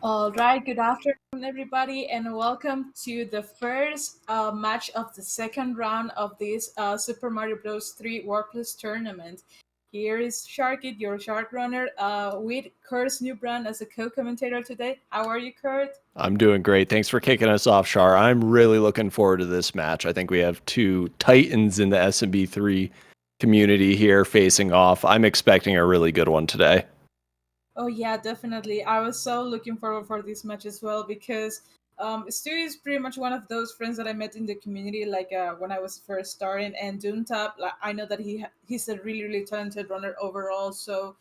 All right, good afternoon, everybody, and welcome to the first match of the second round of this Super Mario Bros. 3 Warpless tournament. Here is Sharkit, your Shark Runner, with Kurt's new brand as a co-commentator today. How are you, Kurt? I'm doing great. Thanks for kicking us off, Shar. I'm really looking forward to this match. I think we have two titans in the SMB3 community here facing off. I'm expecting a really good one today. Oh yeah, definitely. I was so looking forward for this match as well because Stu is pretty much one of those friends that I met in the community, like when I was first starting. And Doomtap, like, I know that he's a really talented runner overall. So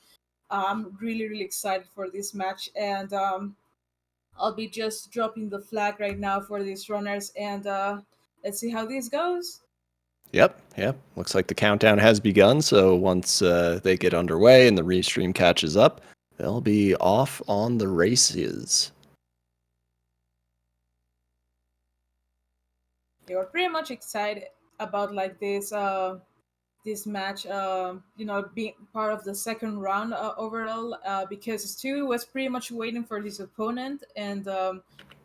I'm really excited for this match, and I'll be just dropping the flag right now for these runners, and let's see how this goes. Yep. Looks like the countdown has begun. So once they get underway and the restream catches up, they'll be off on the races. They were pretty much excited about like this match, being part of the second round overall, because Stu was pretty much waiting for his opponent, and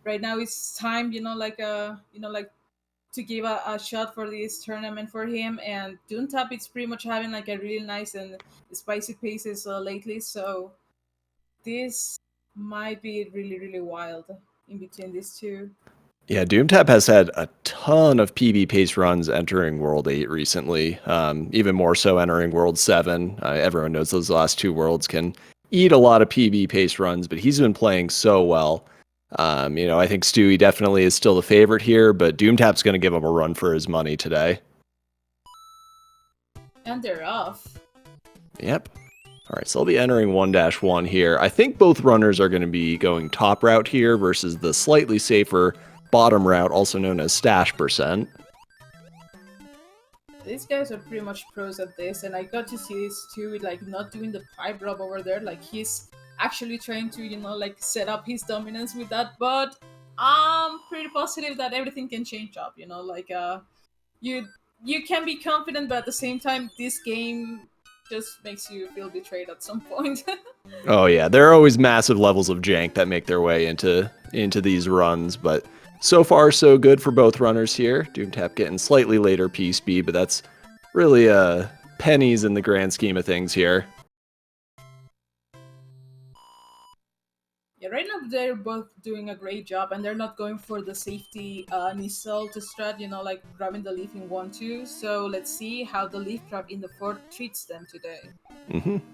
right now it's time, like to give a shot for this tournament for him. And Doontap is pretty much having like a really nice and spicy paces lately, so this might be really wild in between these two. Yeah, Doomtap has had a ton of PB pace runs entering World 8 recently, even more so entering World 7. Everyone knows those last two worlds can eat a lot of PB pace runs, but he's been playing so well. I think Stewie definitely is still the favorite here, but Doomtap's going to give him a run for his money today. And they're off. Yep. All right, so I'll be entering 1-1 here. I think both runners are going to be going top route here versus the slightly safer bottom route, also known as stash percent. These guys are pretty much pros at this, and I got to see this too, like not doing the pipe drop over there. Like he's actually trying to, like set up his dominance with that. But I'm pretty positive that everything can change up. You you can be confident, but at the same time, this game just makes you feel betrayed at some point. Oh yeah, there are always massive levels of jank that make their way into these runs, but so far so good for both runners here. Doomtap getting slightly later P speed, but that's really pennies in the grand scheme of things here. Yeah, right now they're both doing a great job, and they're not going for the safety Nisal to strat, like grabbing the leaf in 1-2. So let's see how the leaf grab in the fourth treats them today.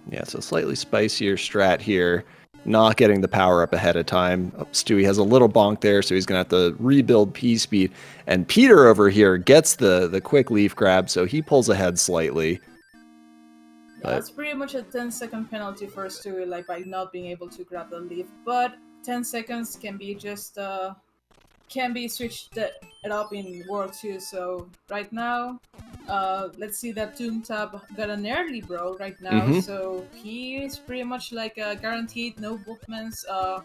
Yeah, so slightly spicier strat here. Not getting the power up ahead of time. Oh, Stewie has a little bonk there, so he's going to have to rebuild P speed. And Peter over here gets the quick leaf grab, so he pulls ahead slightly. Yeah, that's pretty much a 10-second penalty for Stewie, like by not being able to grab the leaf. But 10 seconds can be just can be switched it up in World 2. So right now, let's see that Doomtab got an early bro right now. So he is pretty much like guaranteed no bookmans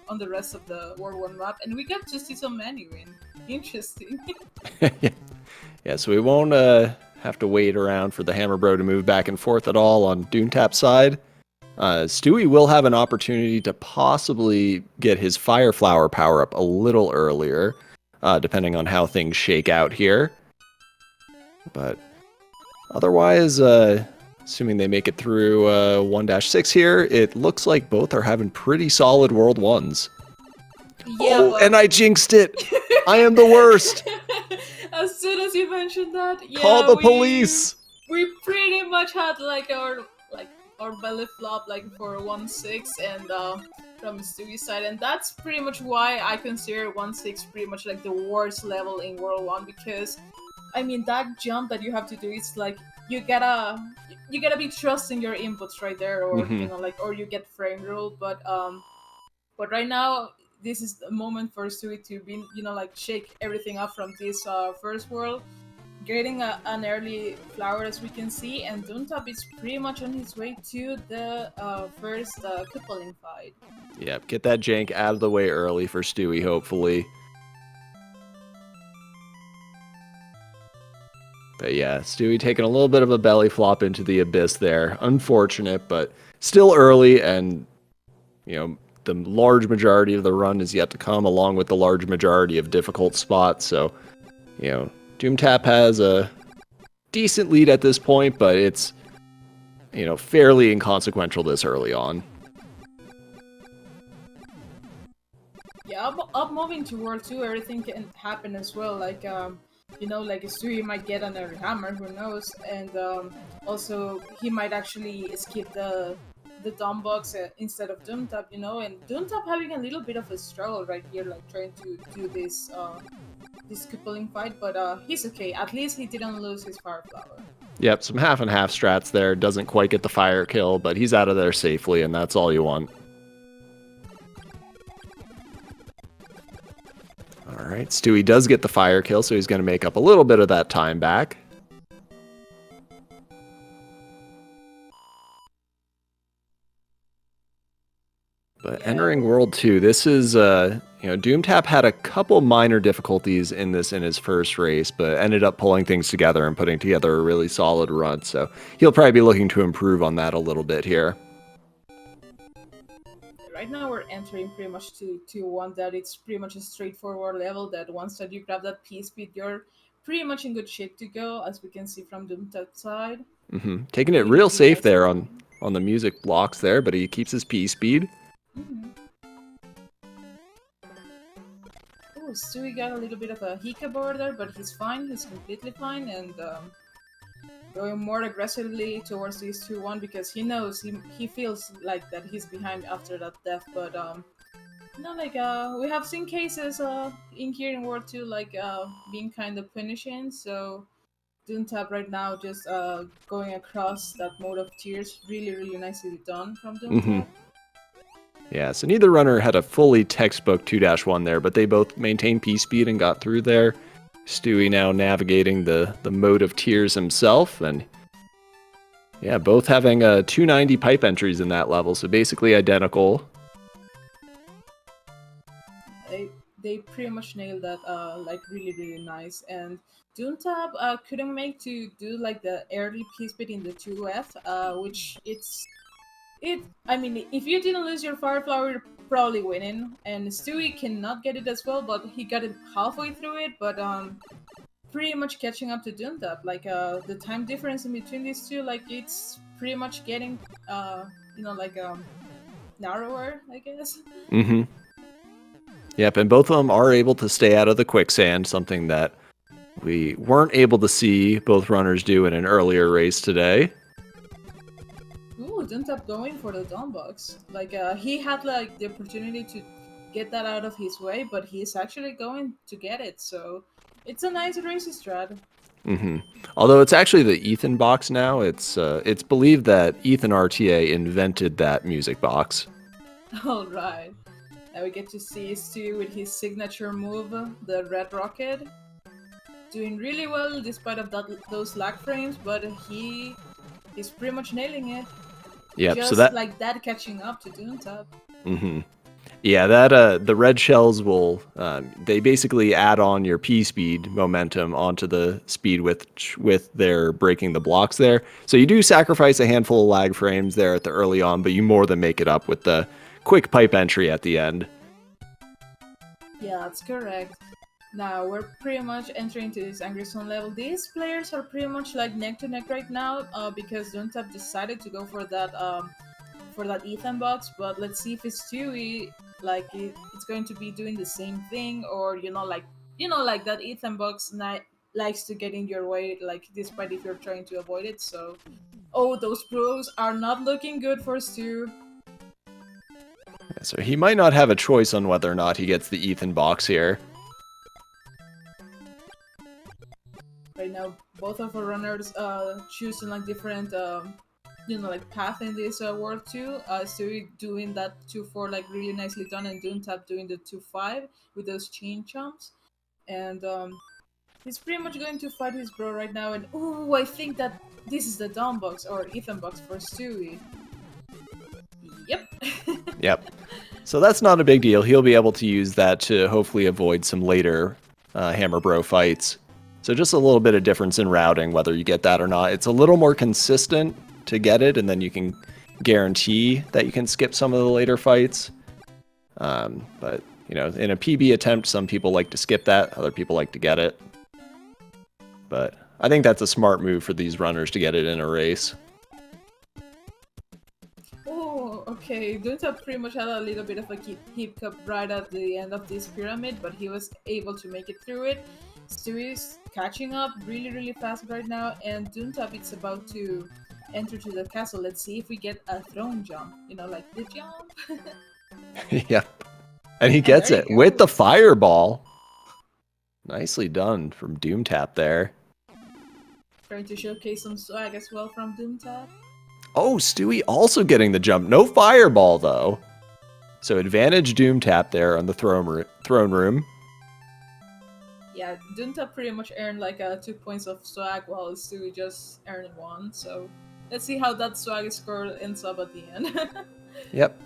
on the rest of the World 1 map. And we got to see some menu win. Interesting. Yeah, so we won't have to wait around for the Hammer Bro to move back and forth at all on Doontap's side. Stewie will have an opportunity to possibly get his Fire Flower power up a little earlier, depending on how things shake out here. But otherwise, assuming they make it through 1-6 here, it looks like both are having pretty solid World 1s. Yeah, and I jinxed it! I am the worst! As soon as you mentioned that, yeah, call the police. We pretty much had like our belly flop like for 1-6 and from Stewie's side, and that's pretty much why I consider 1-6 pretty much like the worst level in World 1, because I mean that jump that you have to do is like you gotta be trusting your inputs right there, or or you get frame rule, but right now this is the moment for Stewie to be, like shake everything up from this first world, getting an early flower as we can see, and Doontap is pretty much on his way to the first coupling fight. Yep, get that jank out of the way early for Stewie, hopefully. But yeah, Stewie taking a little bit of a belly flop into the abyss there. Unfortunate, but still early, and the large majority of the run is yet to come, along with the large majority of difficult spots. So, Doomtap has a decent lead at this point, but it's, fairly inconsequential this early on. Yeah, up moving to World 2, everything can happen as well. Like, like Stewie might get an air hammer, who knows? And also, he might actually skip the Dom box instead of Doomtap, and Doomtap having a little bit of a struggle right here, like trying to do this coupling fight, but he's okay. At least he didn't lose his Fire Flower. Yep, some half and half strats there. Doesn't quite get the fire kill, but he's out of there safely, and that's all you want. Alright, Stewie does get the fire kill, so he's going to make up a little bit of that time back. But entering World 2, this is, Doomtap had a couple minor difficulties in his first race, but ended up pulling things together and putting together a really solid run, so he'll probably be looking to improve on that a little bit here. Right now we're entering pretty much to one that it's pretty much a straightforward level that once that you grab that P-speed, you're pretty much in good shape to go, as we can see from Doomtap's side. Taking it real safe there on the music blocks there, but he keeps his P-speed. Oh, Stewie got a little bit of a hiccup over there, but he's fine. He's completely fine, and going more aggressively towards this 2-1 because he knows he feels like that he's behind after that death. But we have seen cases in here in World 2 being kind of punishing. So Doomtap right now just going across that mode of tears, really nicely done from Doomtap. Yeah, so neither runner had a fully textbook 2-1 there, but they both maintained P-speed and got through there. Stewie now navigating the mode of tears himself, and yeah, both having 290 pipe entries in that level, so basically identical. They pretty much nailed that, really nice. And Doomtap couldn't make to do like the early P-speed in the 2F, which I mean, if you didn't lose your Fire Flower, you're probably winning. And Stewie cannot get it as well, but he got it halfway through it, but pretty much catching up to Doomtap. Like, the time difference in between these two, like, it's pretty much getting, narrower, I guess. Yep, and both of them are able to stay out of the quicksand, something that we weren't able to see both runners do in an earlier race today. Ooh, Doomtap going for the Dawn box. Like, he had, like, the opportunity to get that out of his way, but he's actually going to get it, so it's a nice race strat. Although it's actually the Ethan box now, it's believed that Ethan RTA invented that music box. Alright. Now we get to see Stu with his signature move, the Red Rocket. Doing really well despite of those lag frames, but he's pretty much nailing it. Yep, just so that like that catching up to Doomtap. Yeah, that the red shells will they basically add on your P speed momentum onto the speed with their breaking the blocks there. So you do sacrifice a handful of lag frames there at the early on, but you more than make it up with the quick pipe entry at the end. Yeah, that's correct. Now we're pretty much entering into this Angry Zone level. These players are pretty much like neck to neck right now because Doomtap decided to go for that Ethan box, but let's see if it's Stewie, like it's going to be doing the same thing, or like that Ethan box likes to get in your way, like despite if you're trying to avoid it. So, oh, those pros are not looking good for Stu. So he might not have a choice on whether or not he gets the Ethan box here. Right now, both of our runners choosing like different path in this World 2. Stewie doing that 2-4 like really nicely done, and Doomtap doing the 2-5 with those chain jumps. And he's pretty much going to fight his bro right now, and ooh, I think that this is the Dawn box or Ethan box for Stewie. Yep. Yep. So that's not a big deal. He'll be able to use that to hopefully avoid some later Hammer Bro fights. So just a little bit of difference in routing, whether you get that or not. It's a little more consistent to get it, and then you can guarantee that you can skip some of the later fights. But you know, in a PB attempt, some people like to skip that, other people like to get it. But I think that's a smart move for these runners to get it in a race. Oh, okay. Doomtap pretty much had a little bit of a hiccup right at the end of this pyramid, but he was able to make it through it. Stewie's catching up really fast right now, and Doomtap is about to enter to the castle. Let's see if we get a throne jump. You know, like the jump. Yep. And he And gets there it you with go. the fireball. Nicely done from Doomtap there. Trying to showcase some swag as well from Doomtap. Oh, Stewie also getting the jump. No fireball, though. So advantage Doomtap there on the throne room. Yeah, Doomtap pretty much earned like 2 points of swag while Stewie just earned 1. So let's see how that swag score ends up at the end. Yep.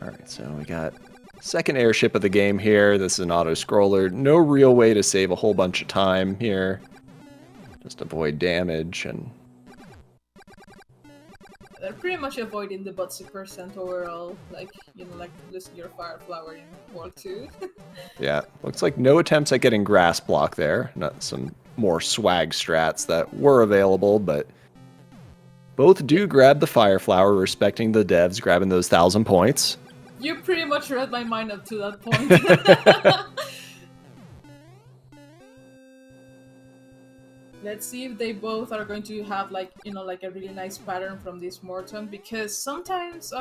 All right, so we got second airship of the game here. This is an auto-scroller. No real way to save a whole bunch of time here. Just avoid damage and... They're pretty much avoiding the Butsy percent overall, like, you know, like losing your fire flower in World 2. Yeah, looks like no attempts at getting grass block there. Not some more swag strats that were available, but both do grab the fire flower, respecting the devs grabbing those 1,000 points. You pretty much read my mind up to that point. Let's see if they both are going to have like, you know, like a really nice pattern from this Morton, because sometimes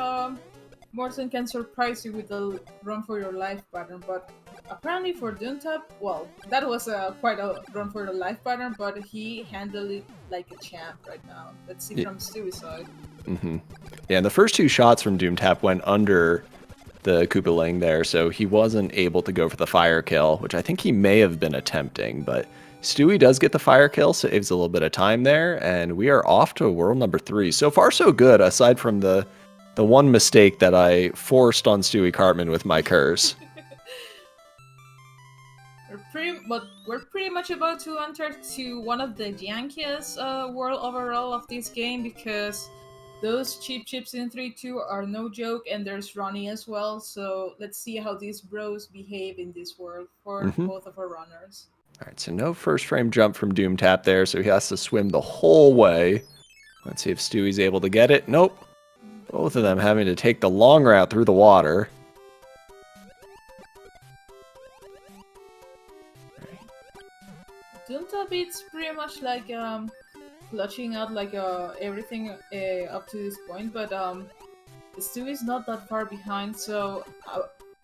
Morton can surprise you with the run for your life pattern, but apparently for Doomtap, well, that was quite a run for your life pattern, but he handled it like a champ right now. Let's see from Stewie's side. Mm-hmm. Yeah, and the first 2 shots from Doomtap went under the Koopaling there, so he wasn't able to go for the fire kill, which I think he may have been attempting, but Stewie does get the fire kill, saves a little bit of time there, and we are off to world number 3. So far, so good, aside from the one mistake that I forced on Stewie Cartman with my curse. We're pretty much about to enter to one of the jankiest world overall of this game, because those cheap chips in 3-2 are no joke, and there's Ronnie as well. So let's see how these bros behave in this world for both of our runners. All right, so no first frame jump from Doomtap there, so he has to swim the whole way. Let's see if Stewie's able to get it. Nope. Both of them having to take the long route through the water. Doomtap, it's pretty much like clutching out like everything up to this point, but Stewie's not that far behind, so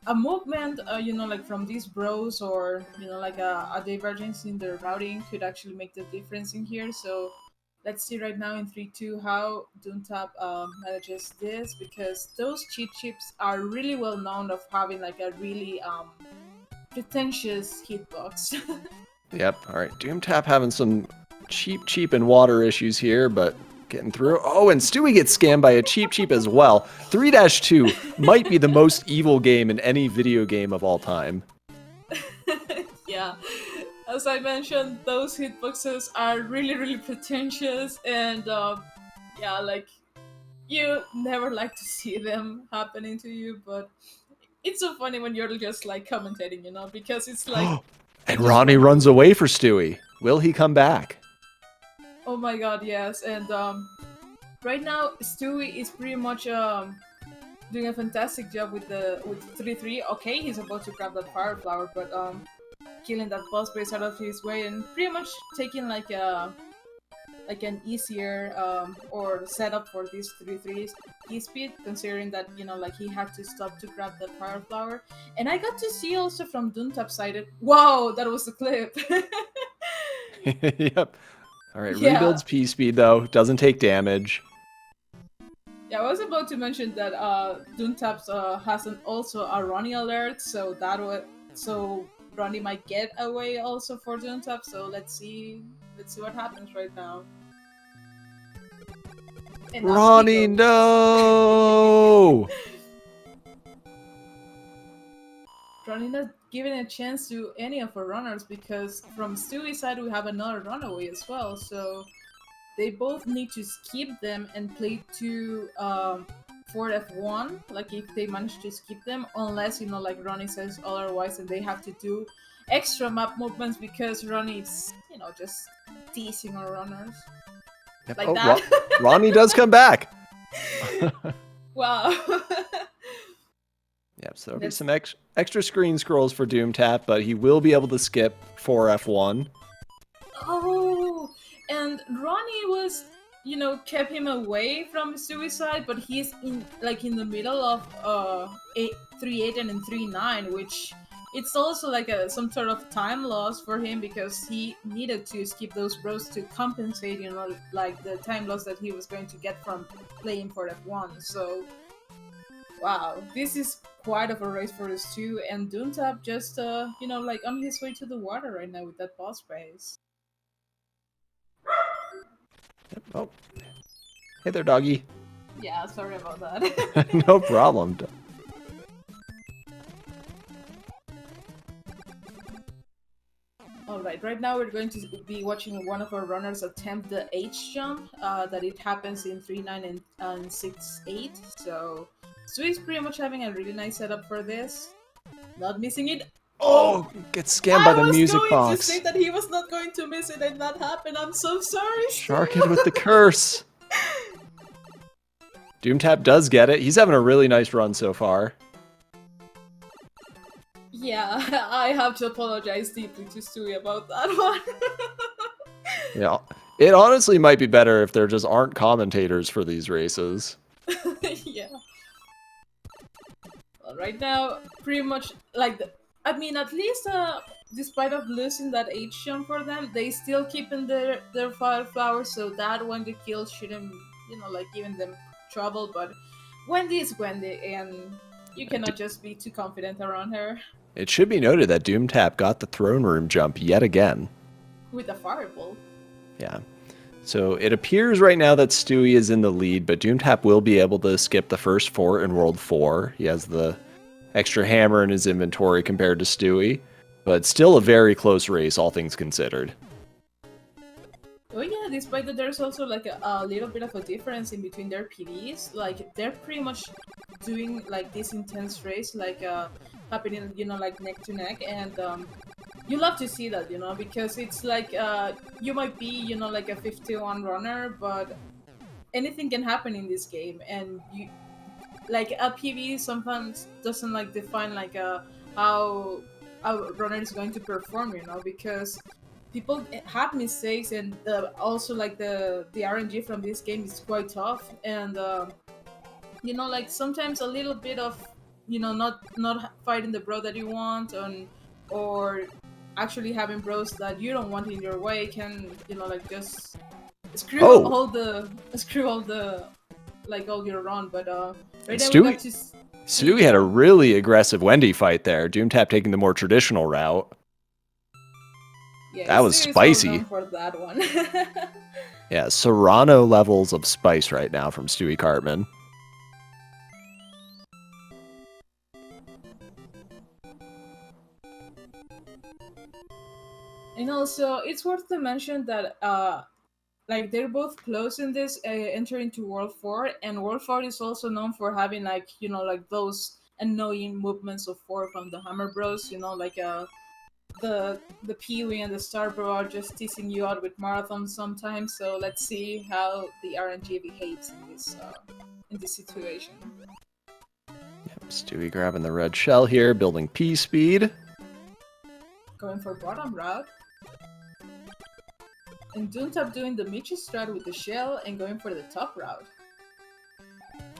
a movement, you know, like from these bros, or you know, like a divergence in the routing could actually make the difference in here. So let's see right now in 3-2 how Doomtap manages this, because those cheat chips are really well known of having like a really pretentious hitbox. Yep, all right, Doomtap having some cheap and water issues here, but getting through. Oh, and Stewie gets scammed by a cheap as well. 3-2 might be the most evil game in any video game of all time. Yeah, as I mentioned, those hitboxes are really pretentious, and yeah, like you never like to see them happening to you, but it's so funny when you're just like commentating, you know, because it's like and Ronnie runs away for Stewie. Will he come back? Oh my god, yes. And right now Stewie is pretty much doing a fantastic job with 3-3. Okay, he's about to grab that fire flower, but killing that boss base out of his way, and pretty much taking like an easier or setup for this 3-3 key speed, considering that, you know, like he had to stop to grab that fire flower. And I got to see also from Doomtap side, wow, that was the clip. Yep. All right, Yeah. rebuilds P speed though, doesn't take damage. Yeah, I was about to mention that Doomtap has also a Ronnie alert, so Ronnie might get away also for Doomtap. So let's see what happens right now. And Ronnie, no! Ronnie not giving a chance to any of our runners, because from Stewie's side we have another runaway as well. So they both need to skip them and play 2 for F1, like if they manage to skip them, unless, you know, like Ronnie says otherwise, and they have to do extra map movements because Ronnie is, you know, just teasing our runners. Yep. Like Oh, that. Ronnie does come back. Wow. Yep, so there'll be some extra screen scrolls for Doomtap, but he will be able to skip for F1. Oh, and Ronnie was, you know, kept him away from suicide, but he's in in the middle of 3-8 and in 3-9, which it's also like some sort of time loss for him because he needed to skip those bros to compensate, you know, like the time loss that he was going to get from playing for F1. So, wow, this is quite of a race for us too, and Doontap just, you know, like on his way to the water right now with that boss race. Yep. Oh, hey there, doggy. Yeah, sorry about that. No problem. Alright, right now we're going to be watching one of our runners attempt the H jump, that it happens in 3-9 and 6-8, so Sui's pretty much having a really nice setup for this. Not missing it. Oh, gets scammed by the music I was going box. to say that he was not going to miss it and that happened. I'm so sorry. Sharkin with the curse. Doomtap does get it. He's having a really nice run so far. Yeah, I have to apologize deeply to Stewie about that one. Yeah, it honestly might be better if there just aren't commentators for these races. Yeah. Well, right now, pretty much I mean, at least despite of losing that H jump for them, they still keeping their fire flowers, so that when the kill shouldn't, you know, like giving them trouble. But Wendy is Wendy, and you cannot just be too confident around her. It should be noted that Doomtap got the throne room jump yet again. With a fireball. Yeah. So it appears right now that Stewie is in the lead, but Doomtap will be able to skip the first 4 in World 4. He has the extra hammer in his inventory compared to Stewie, but still a very close race, all things considered. Oh yeah, despite that there's also like a little bit of a difference in between their PDs. Like they're pretty much doing like this intense race, like happening, you know, like neck to neck, and you love to see that, you know, because it's like you might be, you know, like a 51 runner, but anything can happen in this game, and you like a PV sometimes doesn't like define like how a runner is going to perform, you know, because people have mistakes, and also like the RNG from this game is quite tough, and you know, like sometimes a little bit of, you know, not fighting the bro that you want, or actually having bros that you don't want in your way can, you know, like just screw all the like all your run. But right now we got to Stewie had a really aggressive Wendy fight there. Doomtap taking the more traditional route. Yeah, that was spicy. Well known for that one. Yeah, Serrano levels of spice right now from Stewie Cartman. And also, it's worth to mention that like they're both close in this entering to World 4, and World 4 is also known for having like, you know, like those annoying movements of 4 from the Hammer Bros, you know, like the Pee-wee and the Star Bro are just teasing you out with marathons sometimes. So let's see how the RNG behaves in this situation. Yep, Stewie grabbing the red shell here, building P speed. Going for bottom route. And Doomtap doing the Michi strat with the shell and going for the top route.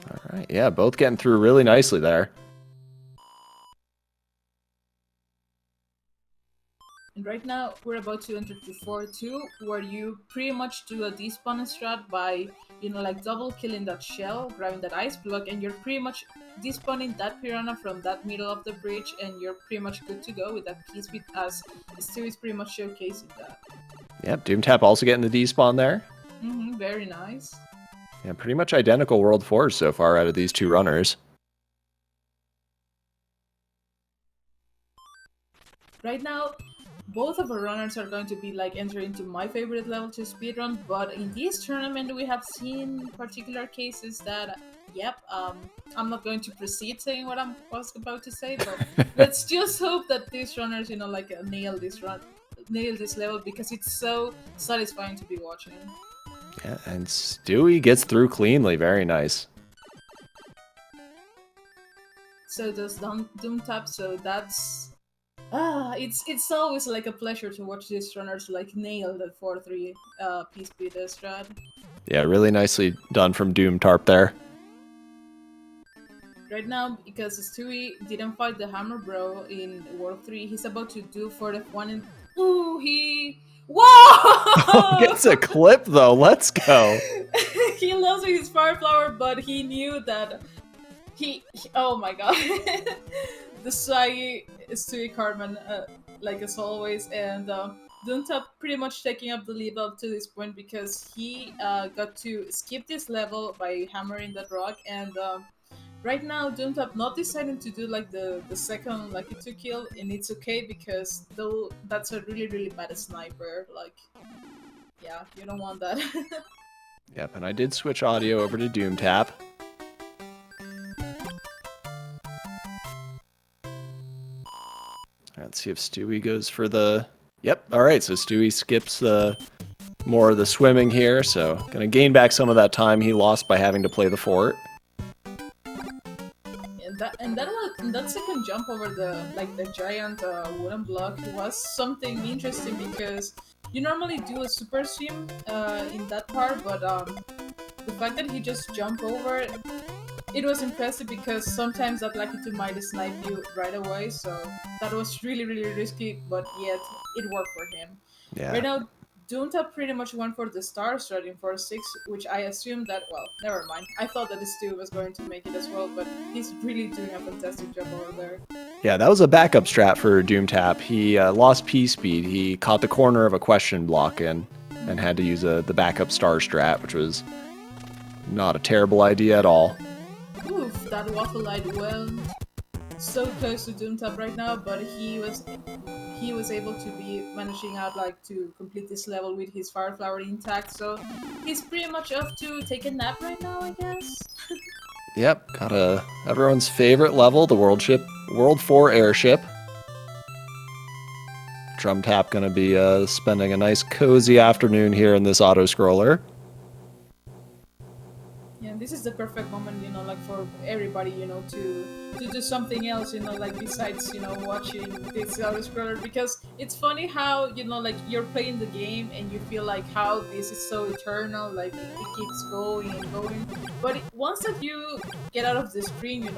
Alright, yeah, both getting through really nicely there. And right now, we're about to enter to 4-2, where you pretty much do a despawn strat by, you know, like double killing that shell, grabbing that ice block, and you're pretty much despawning that piranha from that middle of the bridge, and you're pretty much good to go with that P-speed, as Stu is pretty much showcasing that. Yep, Doomtap also getting the despawn there. Very nice. Yeah, pretty much identical World 4s so far out of these two runners. Right now, both of our runners are going to be like entering into my favorite level to speedrun, but in this tournament we have seen particular cases that yep. I'm not going to proceed saying what I was about to say, but let's just hope that these runners, like nail this level because it's so satisfying to be watching. Yeah, and Stewie gets through cleanly. Very nice. So does Doomtap. So that's it's always like a pleasure to watch these runners like nail the 4-3 P-speed strat. Yeah, really nicely done from Doomtarp there. Right now, because Stewie didn't fight the Hammer Bro in World 3, he's about to do for the one in. Ooh, he. Whoa! Gets a clip though. Let's go. He lost with his Fire Flower, but he knew that oh my god. The swaggy Stewie Cartman, like as always, and Duntap pretty much taking up the lead up to this point because he got to skip this level by hammering that rock, and right now Doomtap not deciding to do like the second Lucky 2 kill, and it's okay because though that's a really bad sniper. Like, yeah, you don't want that. Yep, and I did switch audio over to Doomtap. Let's see if Stewie goes for the... Yep, alright, so Stewie skips the more of the swimming here, so gonna gain back some of that time he lost by having to play the fort. And that second jump over the giant wooden block was something interesting because you normally do a super swim in that part, but the fact that he just jumped over it was impressive because sometimes that Lucky 2 might snipe you right away, so that was really risky, but yet it worked for him. Yeah. Right now, Doomtap pretty much went for the star strat in 4-6, which I assumed that, well, never mind. I thought that the Stu was going to make it as well, but he's really doing a fantastic job over there. Yeah, that was a backup strat for Doomtap. He lost P-speed. He caught the corner of a question block and had to use the backup star strat, which was not a terrible idea at all. Oof, that Waffle Light went so close to Doomtap right now, but he was able to be managing out to complete this level with his Fire Flower intact, so he's pretty much off to take a nap right now, I guess. Yep, got everyone's favorite level, the World 4 airship. Doomtap gonna be spending a nice cozy afternoon here in this auto-scroller. Yeah, this is the perfect moment, for everybody, to do something else, besides, watching this auto-scroller, because it's funny how, you're playing the game and you feel like how this is so eternal, like it keeps going and going, but once that you get out of the screen,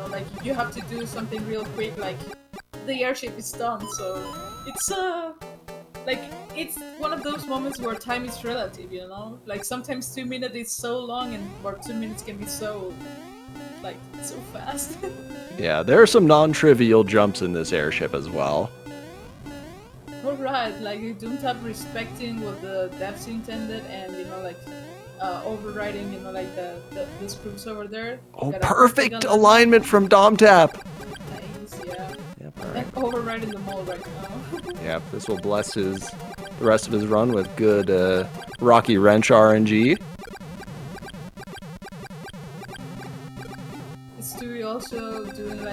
you have to do something real quick, like the airship is done, so it's it's one of those moments where time is relative, Like sometimes 2 minutes is so long, or 2 minutes can be so fast. Yeah, there are some non-trivial jumps in this airship as well. Alright, like Doomtap respecting what the devs intended and, overriding, the screws over there. Oh, perfect alignment from Doomtap! Nice, yeah. Yep, alright. And overriding the mole right now. Yep, this will bless the rest of his run with good Rocky Wrench RNG. Is Stewie also doing the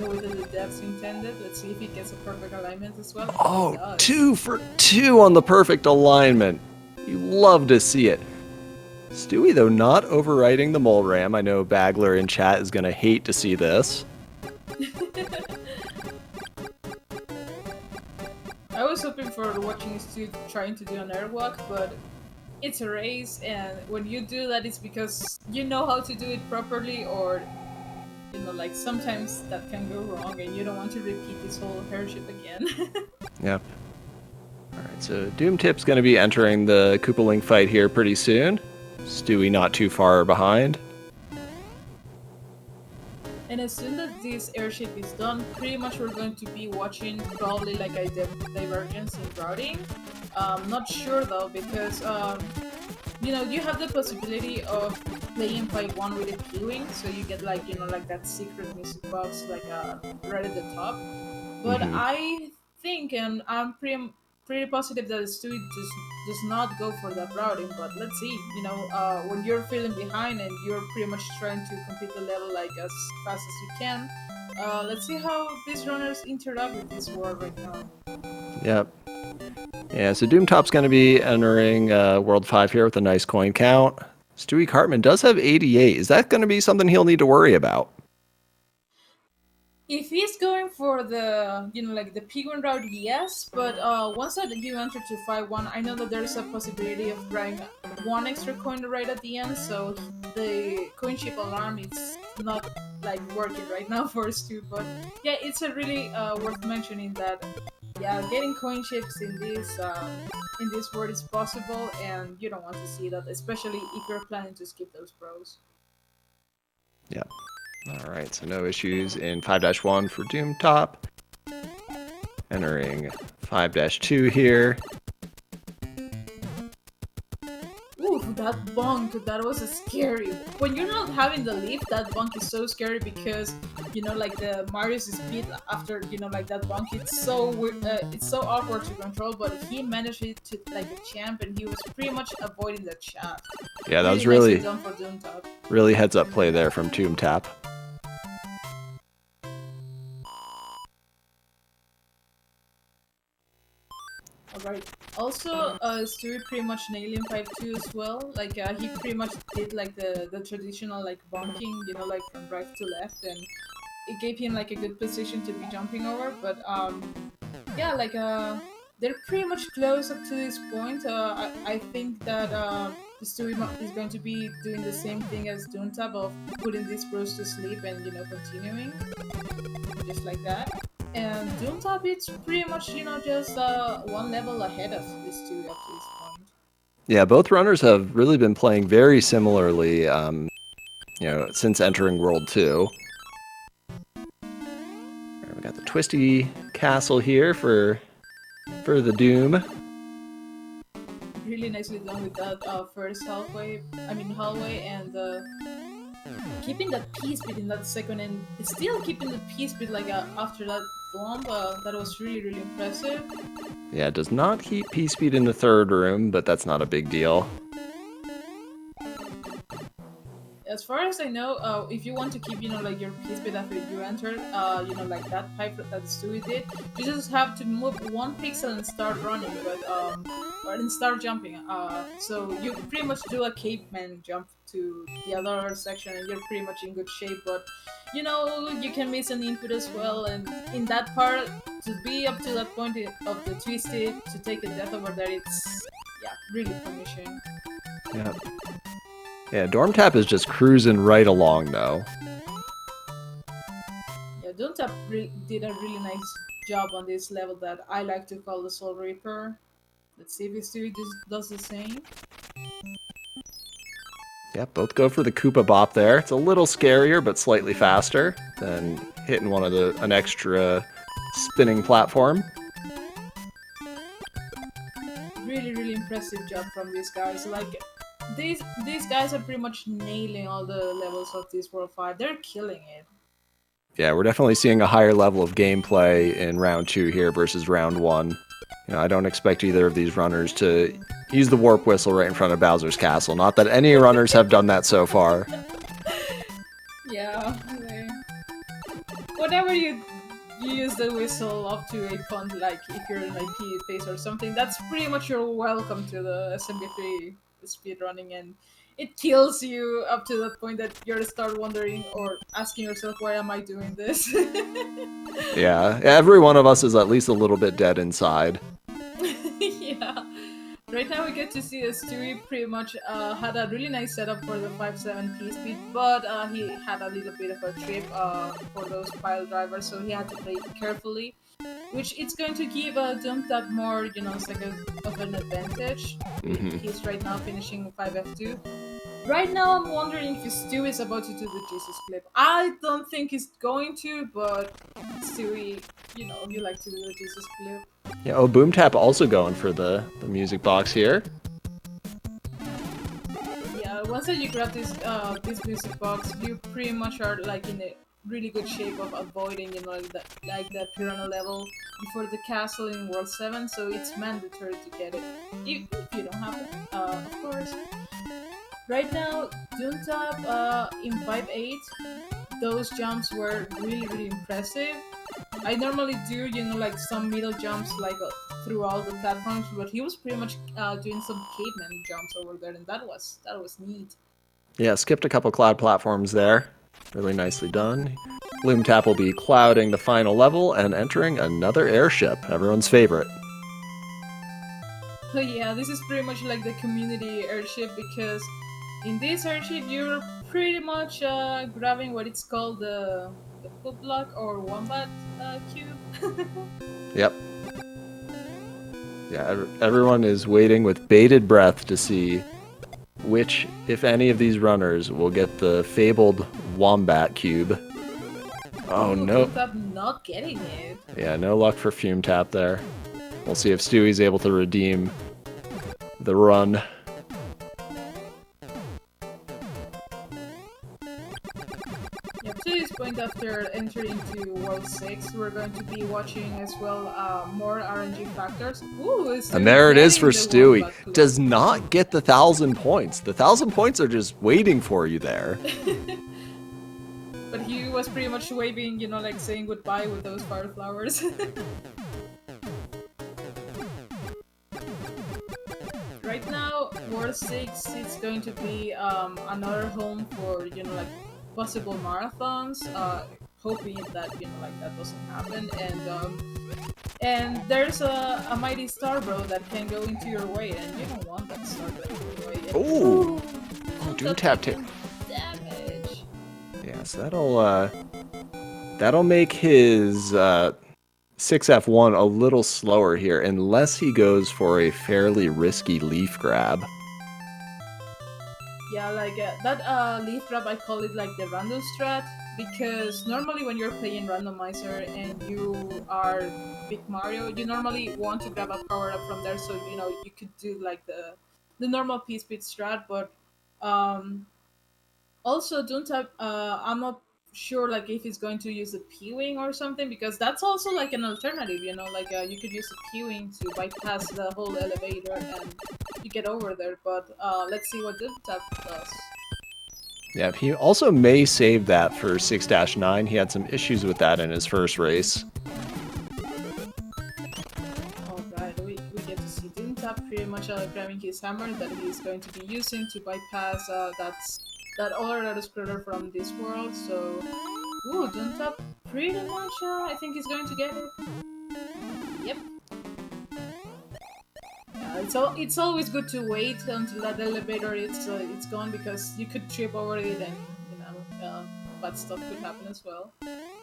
way that the devs intended? Let's see if he gets a perfect alignment as well. Oh, 2 for 2 on the perfect alignment. You love to see it. Stewie, though, not overriding the mole ram. I know Bagler in chat is going to hate to see this. I was hoping for watching Stu trying to do an airwalk, but it's a race, and when you do that, it's because you know how to do it properly, or sometimes that can go wrong, and you don't want to repeat this whole airship again. Yep. Alright, so Doomtip's going to be entering the Koopaling fight here pretty soon. Stewie not too far behind. And as soon as this airship is done, pretty much we're going to be watching probably a divergence in routing. Not sure though, because you have the possibility of playing 5-1 with a queuing, so you get that secret music box right at the top. But I think, and I'm pretty positive that Stewie does not go for that routing. But let's see. When you're feeling behind and you're pretty much trying to complete the level like as fast as you can, let's see how these runners interact with this world right now. Yep. Yeah, so Doomtop's going to be entering World 5 here with a nice coin count. Stewie Cartman does have 88. Is that going to be something he'll need to worry about? If he's going for the, like the P1 route, yes, but once that you enter to 5-1, I know that there's a possibility of drawing one extra coin right at the end, so the coin chip alarm is not like working right now for Stu, but yeah, it's a really worth mentioning that yeah, getting coin chips in this world is possible, and you don't want to see that, especially if you're planning to skip those pros. Yeah. All right, so no issues in 5-1 for Doomtop. Entering 5-2 here. Ooh, that bonk, that was scary. When you're not having the leaf, that bonk is so scary because, like the Mario's speed after, like that bonk, it's so weird, it's so awkward to control, but he managed it to like a champ and he was pretty much avoiding the shaft. Yeah, that was really really, done for Doomtap. Really heads up play there from Doomtap. Alright. Also, Stewie pretty much nailing 5-2 as well. Like, he pretty much did like the traditional like bonking, like from right to left, and it gave him like a good position to be jumping over. But yeah, like they're pretty much close up to this point. I think that Stewie is going to be doing the same thing as Doomtap of putting these bros to sleep and continuing just like that. And Doomtop, it's pretty much, just one level ahead of these two at this point. Yeah, both runners have really been playing very similarly, since entering World 2. Right, we got the twisty castle here for the Doom. Really nicely done with that first hallway, and keeping that peace beat in that second, and still keeping the peace beat like after that bomb. That was really, really impressive. Yeah, it does not keep P-Speed in the third room, but that's not a big deal. As far as I know, if you want to keep, like your peace beat after you enter, like that pipe that Stewie did, you just have to move one pixel and start running, or then start jumping. So you pretty much do a caveman jump to the other section, and you're pretty much in good shape. But you can miss an input as well, and in that part, to be up to that point of the twisted to take a death over there, it's really punishing. Yeah. Yeah, Doomtap is just cruising right along, though. Yeah, Doomtap did a really nice job on this level that I like to call the Soul Reaper. Let's see if Stewie does the same. Yeah, both go for the Koopa Bop there. It's a little scarier, but slightly faster than hitting an extra spinning platform. Really, really impressive job from these guys. Like, these guys are pretty much nailing all the levels of this World 5. They're killing it. Yeah, we're definitely seeing a higher level of gameplay in round 2 here versus round 1. I don't expect either of these runners to use the warp whistle right in front of Bowser's castle. Not that any runners have done that so far. Yeah. Okay. Whenever you use the whistle up to a point, like if you're in a PE phase or something, that's pretty much your welcome to the SMB3 speedrunning, and it kills you up to the point that you're start wondering or asking yourself, why am I doing this? Yeah, every one of us is at least a little bit dead inside. Yeah. Right now we get to see Stewie pretty much had a really nice setup for the 5-7 P-Speed, but he had a little bit of a trip for those pile drivers, so he had to play carefully, which it's going to give Doomtap more, second of an advantage. Mm-hmm. He's right now finishing 5F2. Right now I'm wondering if Stewie is about to do the Jesus clip. I don't think he's going to, but Stewie, you like to do the Jesus clip. Yeah, Boomtap also going for the music box here. Yeah, once that you grab this music box, you pretty much are like really good shape of avoiding, like the piranha level before the castle in World 7, so it's mandatory to get it. If you don't have it, of course. Right now, Doomtap in 5.8, those jumps were really impressive. I normally do, like some middle jumps like through all the platforms, but he was pretty much doing some caveman jumps over there, and that was neat. Yeah, skipped a couple cloud platforms there. Really nicely done. Doomtap will be clouding the final level and entering another airship, everyone's favorite. So yeah, this is pretty much like the community airship because in this airship you're pretty much grabbing what it's called the foot block or wombat cube. Yep. Yeah, everyone is waiting with bated breath to see which, if any of these runners, will get the fabled wombat cube. Oh no. Doomtap not getting it. Yeah, no luck for Doomtap there. We'll see if Stewie's able to redeem the run. Yeah, to this point, after entering into World 6, we're going to be watching as well more RNG factors. Ooh, And there it is for Stewie. wombat club. Does not get the 1,000 points. The 1,000 points are just waiting for you there. But he was pretty much waving, like saying goodbye with those fire flowers. Right now, World 6 is going to be another home for, like possible marathons. Hoping that, like that doesn't happen. And there's a mighty star bro that can go into your way, and you don't want that star to go into your way. Ooh. Oh, Doomtap taking damage. Yeah, so that'll make his 6F1 a little slower here, unless he goes for a fairly risky leaf grab. Yeah, like that leaf grab, I call it like the random strat, because normally when you're playing randomizer and you are Big Mario, you normally want to grab a power up from there, so you could do like the normal P-speed strat, but also Doomtap, I'm not sure like if he's going to use the P-wing or something, because that's also like an alternative, like you could use the P-wing to bypass the whole elevator and you get over there, but let's see what Doomtap does. Yeah, he also may save that for 6-9. He had some issues with that in his first race. Alright, we get to see Doomtap pretty much grabbing his hammer that he's going to be using to bypass that other scroller from this world, so... Ooh, Doomtap pretty much, I think he's going to get it. Yep. Yeah, it's always good to wait until that elevator it's gone, because you could trip over it and, bad stuff could happen as well.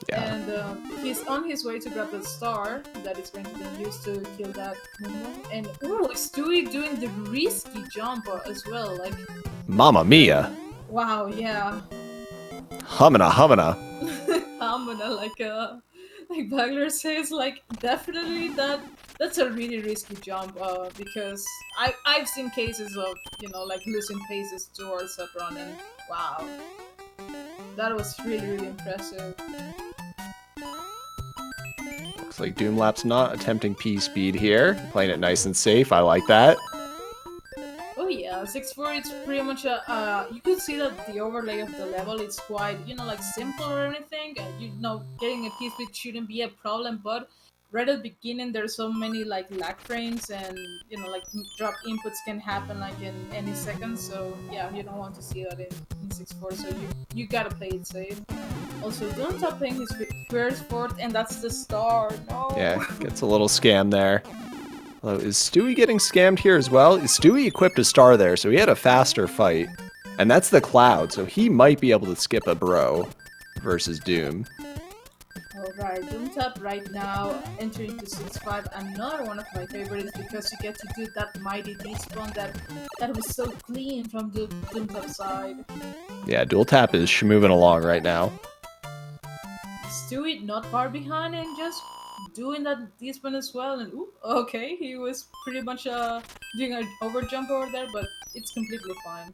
Yeah. And he's on his way to grab the star that is going to be used to kill that Momo. And ooh, Stewie doing the risky jump as well, like... Mamma mia! Wow, yeah. Humana, humana. Hamana, like Bagler says, like definitely that's a really risky jump. Because I've seen cases of like losing paces towards that run, and wow, that was really impressive. Looks like Doomlap's not attempting P-speed here. Playing it nice and safe. I like that. Oh yeah, 6-4, it's pretty much you could see that the overlay of the level is quite, like simple or anything. Getting a P-speed shouldn't be a problem, but right at the beginning there's so many like lag frames, and like drop inputs can happen like in any second, so yeah, you don't want to see that in 6-4, so you gotta play it safe. Also, Doomtap playing his first fort, and that's the star. No. Yeah, gets a little scam there. Is Stewie getting scammed here as well? Stewie equipped a star there, so he had a faster fight. And that's the cloud, so he might be able to skip a bro versus Doom. Alright, Doomtap right now entering into 6-5, another one of my favorites, because you get to do that mighty despawn that was so clean from the Doomtap side. Yeah, Dual Tap is moving along right now. Stewie not far behind and just doing that despawn as well, and ooh, okay, he was pretty much doing an overjump over there, but it's completely fine.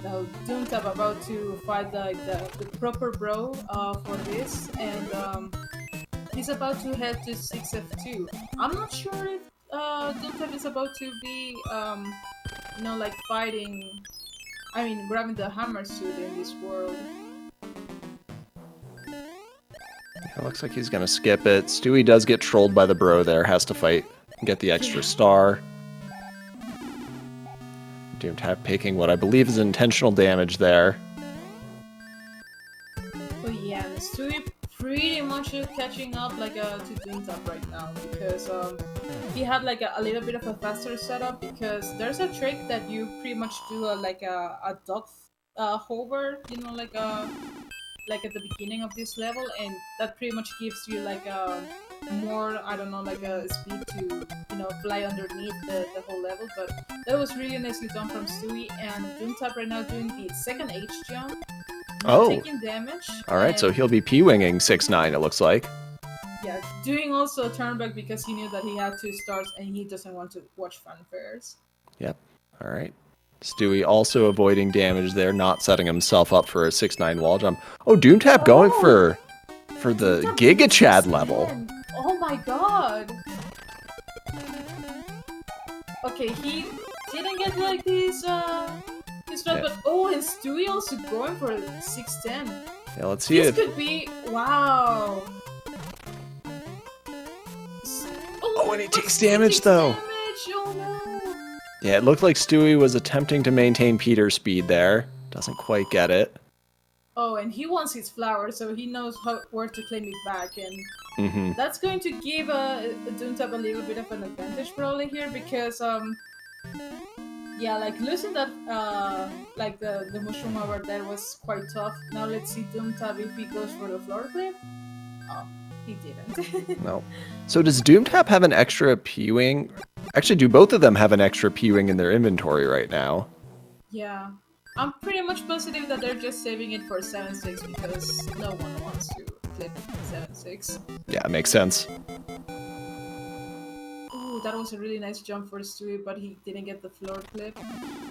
Now Doomtap about to fight like the proper bro for this, and he's about to head to 6F2. I'm not sure if Doomtap is about to be like fighting. I mean, grabbing the hammer suit in this world. It looks like he's gonna skip it. Stewie does get trolled by the bro there, has to fight and get the extra star. Doomtap taking what I believe is intentional damage there. Oh yeah, and Stewie pretty much catching up like to Doomtap right now because he had like a little bit of a faster setup because there's a trick that you pretty much do like a duck hover, like at the beginning of this level, and that pretty much gives you like a more, I don't know, like a speed to fly underneath the whole level. But that was really nicely done from Stewie, and Doomtap right now doing the second H jump, not taking damage. Alright, so he'll be P-winging 6-9 it looks like. Yeah, doing also a turn back because he knew that he had 2 stars and he doesn't want to watch fanfares. Yep, alright. Stewie also avoiding damage there, not setting himself up for a 6-9 wall jump. Oh, Doomtap going for the Giga Chad level. Oh my god! Okay, he didn't get like his strat, but and Stewie also going for 610. Yeah, let's see this could be wow. Oh, and he takes damage though. Oh no. Yeah, it looked like Stewie was attempting to maintain Peter's speed there. Doesn't quite get it. Oh, and he wants his flower, so he knows where to claim it back, and that's going to give Doomtap a little bit of an advantage probably here because yeah, like losing that like the mushroom over there was quite tough. Now let's see Doomtap if he goes for the floor clip. Oh, he didn't. No. So does Doomtap have an extra P-wing? Actually, do both of them have an extra P-wing in their inventory right now? Yeah. I'm pretty much positive that they're just saving it for 7-6 because no one wants to clip 7-6. Yeah, it makes sense. Ooh, that was a really nice jump for Stewie, but he didn't get the floor clip.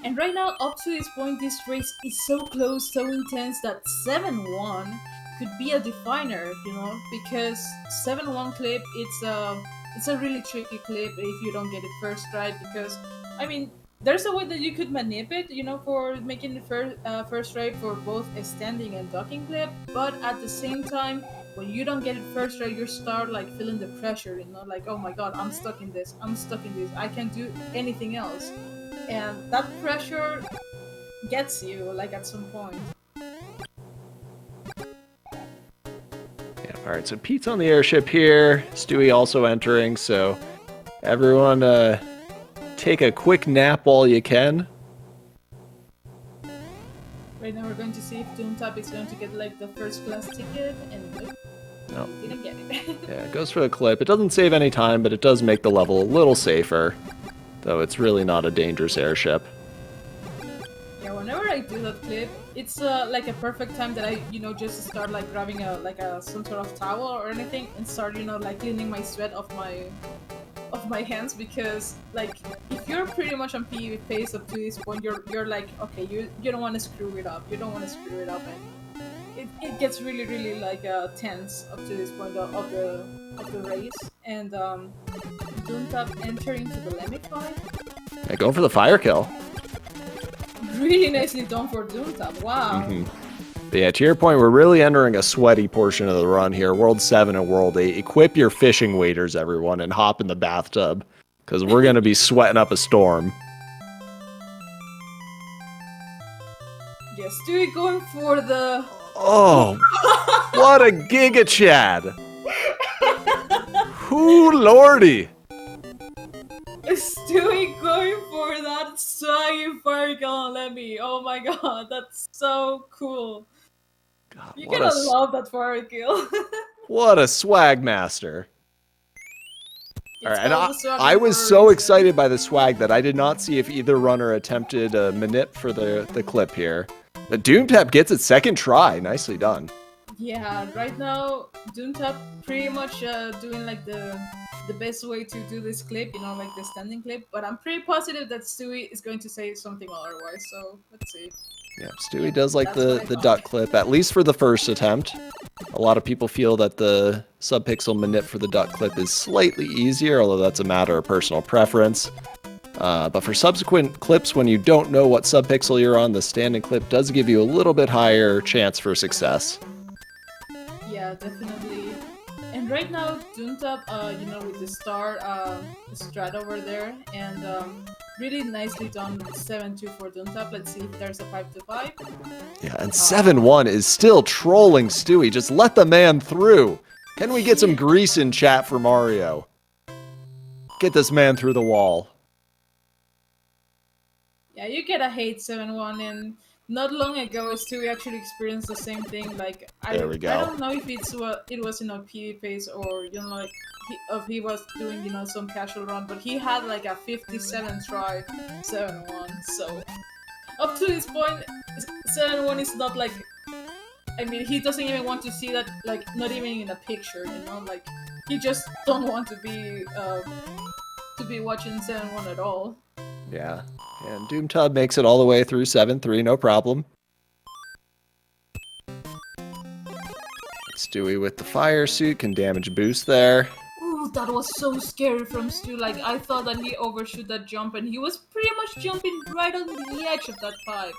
And right now, up to this point, this race is so close, so intense that 7-1 could be a definer, because 7-1 clip, it's a really tricky clip if you don't get it first right, because, I mean, there's a way that you could manipulate, for making it first right for both a standing and docking clip, but at the same time, when you don't get it first right, you start like feeling the pressure, like, oh my god, I'm stuck in this, I can't do anything else. And that pressure gets you, like, at some point. Yeah, alright, so Pete's on the airship here, Stewie also entering, so everyone, take a quick nap while you can. Right now we're going to see if Doomtap is going to get like the first class ticket, and nope, he didn't get it. Yeah, it goes for the clip. It doesn't save any time, but it does make the level a little safer. Though it's really not a dangerous airship. Yeah, whenever I do that clip, it's like a perfect time that I, just start like grabbing some sort of towel or anything and start, like cleaning my sweat off my hands, because like if you're pretty much on PvP pace up to this point, you're like, okay, you don't want to screw it up, and it gets really really like tense up to this point of the race. And Doomtap entering to the limit fight. Yeah, go for the fire kill. Really nicely done for Doomtap. Wow. But yeah, to your point, we're really entering a sweaty portion of the run here. World 7 and World 8. Equip your fishing waders, everyone, and hop in the bathtub, because we're going to be sweating up a storm. Yes, Stewie going for the... Oh, what a Giga Chad! Whoo lordy! Stewie going for that swaggy fire kill on Lemmy. Oh my god, that's so cool. God, you're gonna love that fire kill. What a swag master. Alright, and I was so excited by the swag that I did not see if either runner attempted a manip for the clip here. The Doomtap gets it second try. Nicely done. Yeah, right now, Doomtap pretty much doing like the best way to do this clip, like the standing clip, but I'm pretty positive that Stewie is going to say something otherwise, so let's see. Yeah, Stewie does like That's what I the thought. duck clip, at least for the first attempt. A lot of people feel that the subpixel manip for the duck clip is slightly easier, although that's a matter of personal preference. But for subsequent clips, when you don't know what subpixel you're on, the standing clip does give you a little bit higher chance for success. Yeah, definitely. And right now, Doomtap, with the star strat over there, and really nicely done 7-2 for Doomtap. Let's see if there's a 5-5. Yeah, and 7-1 is still trolling Stewie. Just let the man through. Can we get some grease in chat for Mario? Get this man through the wall. Yeah, you gotta hate 7-1, and not long ago, Stewie actually experienced the same thing. Like, There we I go. don't know if it was in a PvP or like he was doing some casual run, but he had like a 57 try 7-1. So up to this point, 7-1 is not like. I mean, he doesn't even want to see that, like, not even in a picture, like he just don't want to be watching 7-1 at all. Yeah, and Doomtub makes it all the way through 7-3, no problem. Stewie with the fire suit can damage boost there. Ooh, that was so scary from Stu. Like, I thought that he overshoot that jump, and he was pretty much jumping right on the edge of that pipe.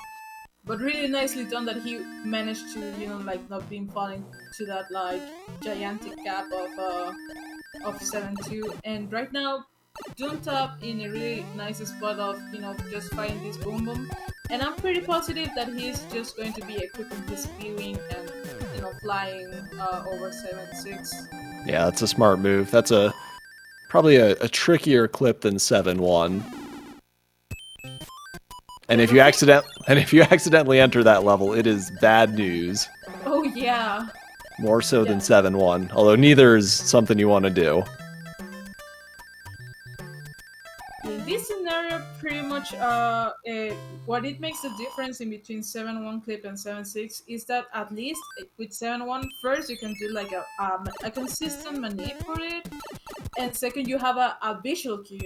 But really nicely done that he managed to, like, not being falling to that, like, gigantic gap of 7-2. And right now, Doomtap in a really nice spot of, just fighting this boom boom. And I'm pretty positive that he's just going to be equipping his spewing and, flying over 7-6. Yeah, that's a smart move. That's probably a trickier clip than 7-1. And if you accidentally enter that level, it is bad news. Oh yeah. More so than 7-1, although neither is something you want to do. In this scenario, pretty much what it makes the difference in between 7-1 clip and 7-6 is that at least with 7-1, first you can do like a consistent manip for it, and second you have a visual cue,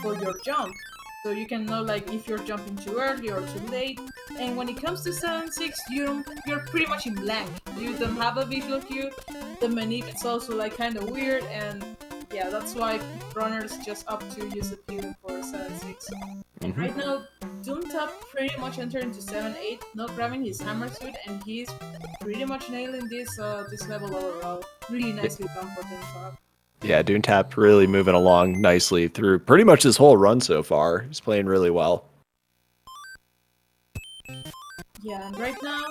for your jump. So you can know like if you're jumping too early or too late. And when it comes to 7-6, you're pretty much in blank. You don't have a visual cue. The manip is also like kind of weird, and yeah, that's why runners just opt to use the P1 for 7-6. And right now, Doomtap pretty much entered into 7-8, not grabbing his hammer suit, and he's pretty much nailing this level overall. Really nicely done for Doomtap. Yeah, Doomtap really moving along nicely through pretty much his whole run so far. He's playing really well. Yeah, and right now,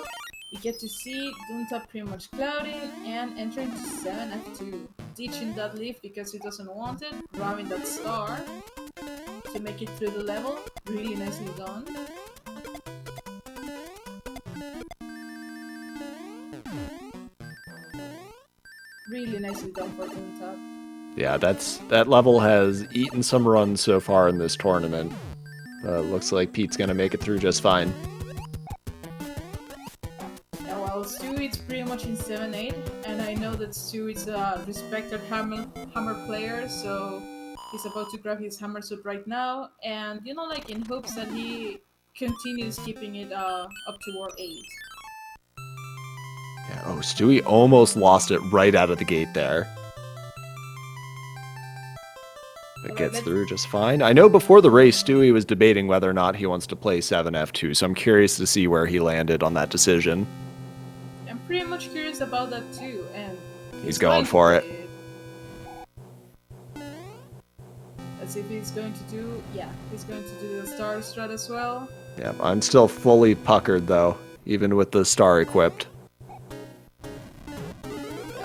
we get to see Doomtap pretty much clouding and entering to 7F2. Ditching that leaf because he doesn't want it, grabbing that star to make it through the level. Really nicely done. Really nicely done for Doomtap. Yeah, that level has eaten some runs so far in this tournament. Looks like Pete's gonna make it through just fine. Yeah, well, Stewie's pretty much in 7-8, and I know that Stewie's a respected hammer player, so he's about to grab his hammer suit right now, and like in hopes that he continues keeping it up to War 8. Yeah, oh, Stewie almost lost it right out of the gate there. It gets through just fine. I know before the race, Stewie was debating whether or not he wants to play 7F2, so I'm curious to see where he landed on that decision. I'm pretty much curious about that too, and he's going for it. Let's see if he's going to do. Yeah, he's going to do the star strat as well. Yeah, I'm still fully puckered though, even with the star equipped.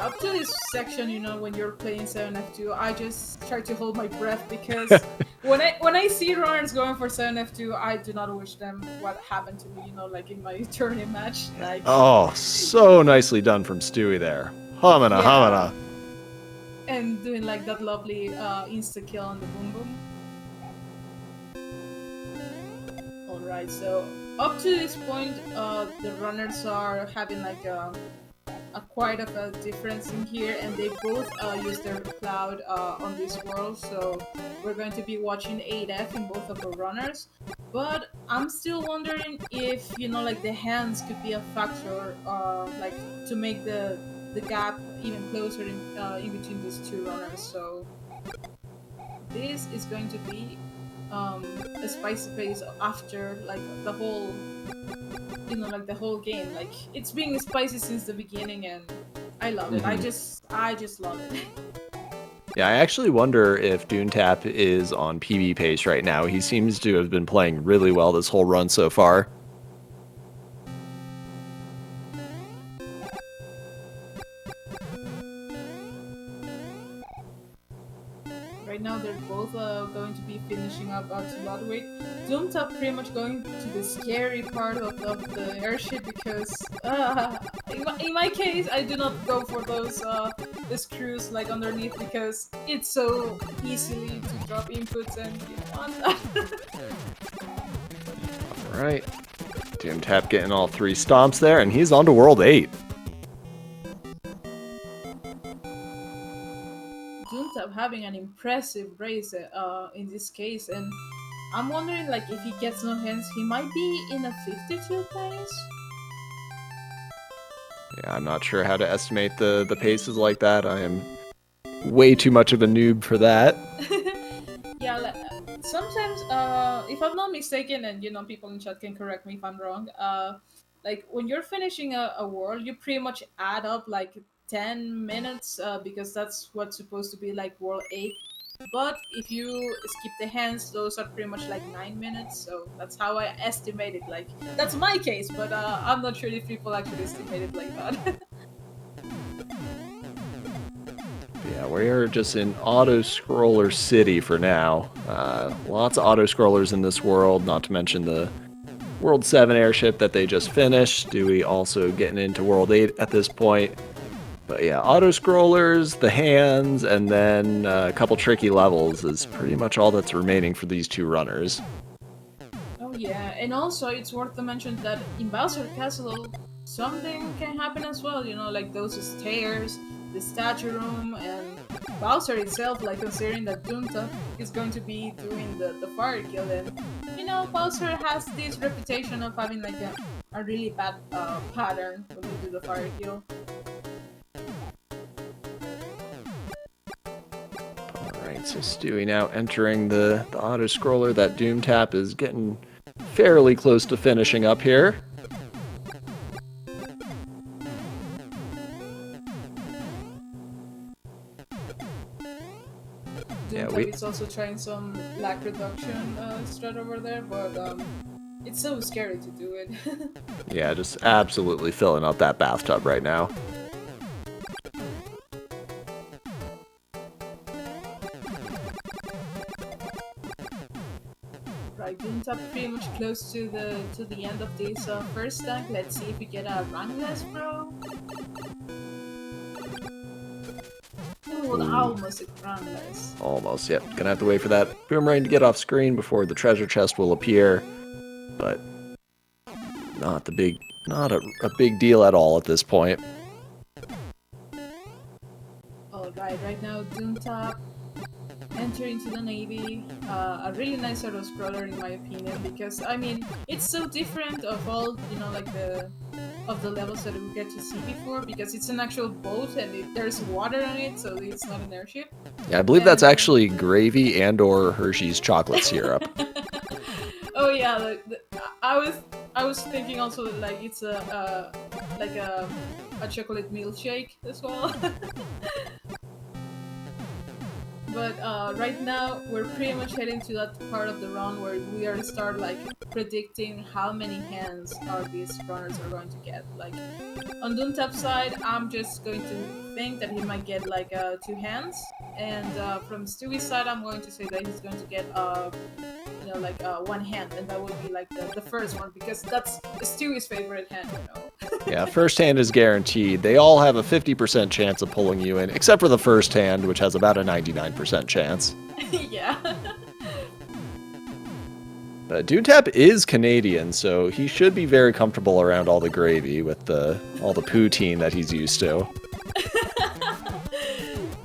Up to this section, when you're playing 7F2, I just try to hold my breath because when I see runners going for 7F2, I do not wish them what happened to me, like in my tournament match. Like, oh, so nicely done from Stewie there. Hamana, hamana. And doing like that lovely insta kill on the boom boom. Alright, so up to this point, the runners are having like quite of a difference in here, and they both use their cloud on this world, so we're going to be watching 8F in both of our runners. But I'm still wondering if, you know, like the hands could be a factor, like to make the gap even closer in between these two runners. So this is going to be a spicy pace after like the whole, you know, like the whole game. Like it's being spicy since the beginning, and I love it. I just love it. Yeah, I actually wonder if Doomtap is on PB pace right now. He seems to have been playing really well this whole run so far. Right now, they're both going to be finishing up to Ludwig. Doomtap pretty much going to the scary part of the airship because in my case, I do not go for those the screws like underneath because it's so easily to drop inputs and you don't want that. All right, Doomtap getting all 3 stomps there, and he's on to World 8. Doomtap having an impressive race in this case, and I'm wondering like if he gets no hands, he might be in a 52 place. Yeah, I'm not sure how to estimate the paces like that. I am way too much of a noob for that. Yeah, sometimes, if I'm not mistaken, and you know, people in chat can correct me if I'm wrong. Like when you're finishing a world, you pretty much add up like 10 minutes because that's what's supposed to be like world 8. But if you skip the hands, those are pretty much like 9 minutes. So that's how I estimate it. Like that's my case, but I'm not sure if people actually estimate it like that. Yeah, we're just in auto-scroller city for now. Lots of auto-scrollers in this world, not to mention the World 7 airship that they just finished. Dewey also getting into World 8 at this point. But yeah, auto-scrollers, the hands, and then a couple tricky levels is pretty much all that's remaining for these 2 runners. Oh yeah, and also it's worth to mention that in Bowser Castle, something can happen as well, you know, like those stairs, the statue room, and Bowser itself, like considering that Doomtap is going to be doing the fire kill, and you know, Bowser has this reputation of having like a really bad pattern when you do the fire kill. Alright, so Stewie now entering the auto-scroller. That Doomtap is getting fairly close to finishing up here. Doomtap is also trying some lag reduction strat over there, but it's so scary to do it. Yeah, just absolutely filling up that bathtub right now. Right, Doomtap pretty much close to the end of this first tank. Let's see if we get a rankless, bro. Ooh, almost a rankless. Almost, yep. Gonna have to wait for that boomerang to get off screen before the treasure chest will appear. But not a big deal at all at this point. Alright, right now Doomtap enter into the Navy. A really nice auto-scroller in my opinion, because I mean it's so different of all, you know, like the levels that we get to see before, because it's an actual boat and there's water on it, so it's not an airship. Yeah, I believe that's actually gravy and or Hershey's chocolate syrup. Oh yeah, I was thinking also like it's a chocolate milkshake as well. But right now we're pretty much heading to that part of the run where we are start like predicting how many hands these runners are going to get. Like on Doomtap's side, I'm just going to think that he might get like 2 hands, and from Stewie's side, I'm going to say that he's going to get you know, like 1 hand, and that would be like the first one, because that's Stewie's favorite hand, you know. Yeah, first hand is guaranteed. They all have a 50% chance of pulling you in, except for the first hand, which has about a 99% chance. Yeah. Doomtap is Canadian, so he should be very comfortable around all the gravy with all the poutine that he's used to.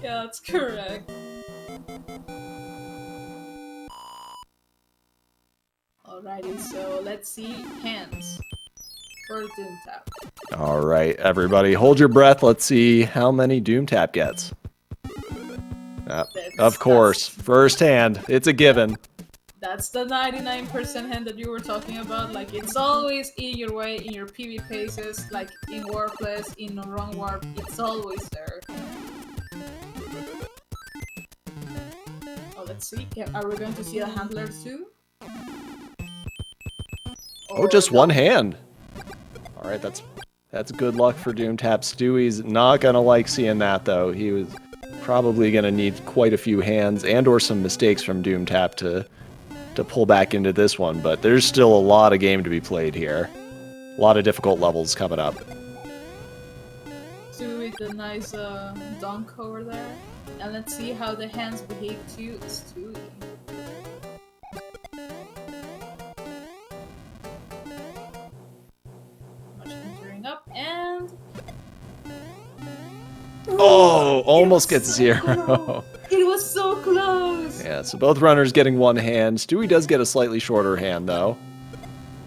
Yeah, that's correct. Alrighty, so let's see hands for Doomtap. All right, everybody, hold your breath. Let's see how many Doomtap gets. Of course, first hand. It's a given. That's the 99% hand that you were talking about. Like, it's always in your way, in your PV paces, like in Warpless, in wrong warp, it's always there. Oh, let's see. Are we going to see a handler too? Oh, just one hand. All right, that's good luck for Doomtap. Stewie's not gonna like seeing that though. He was probably gonna need quite a few hands and/or some mistakes from Doomtap to pull back into this one. But there's still a lot of game to be played here. A lot of difficult levels coming up. Stewie with the nice dunk over there, and let's see how the hands behave to Stewie. Up and oh, almost gets zero. It was so close. Yeah, so both runners getting one hand. Stewie does get a slightly shorter hand though,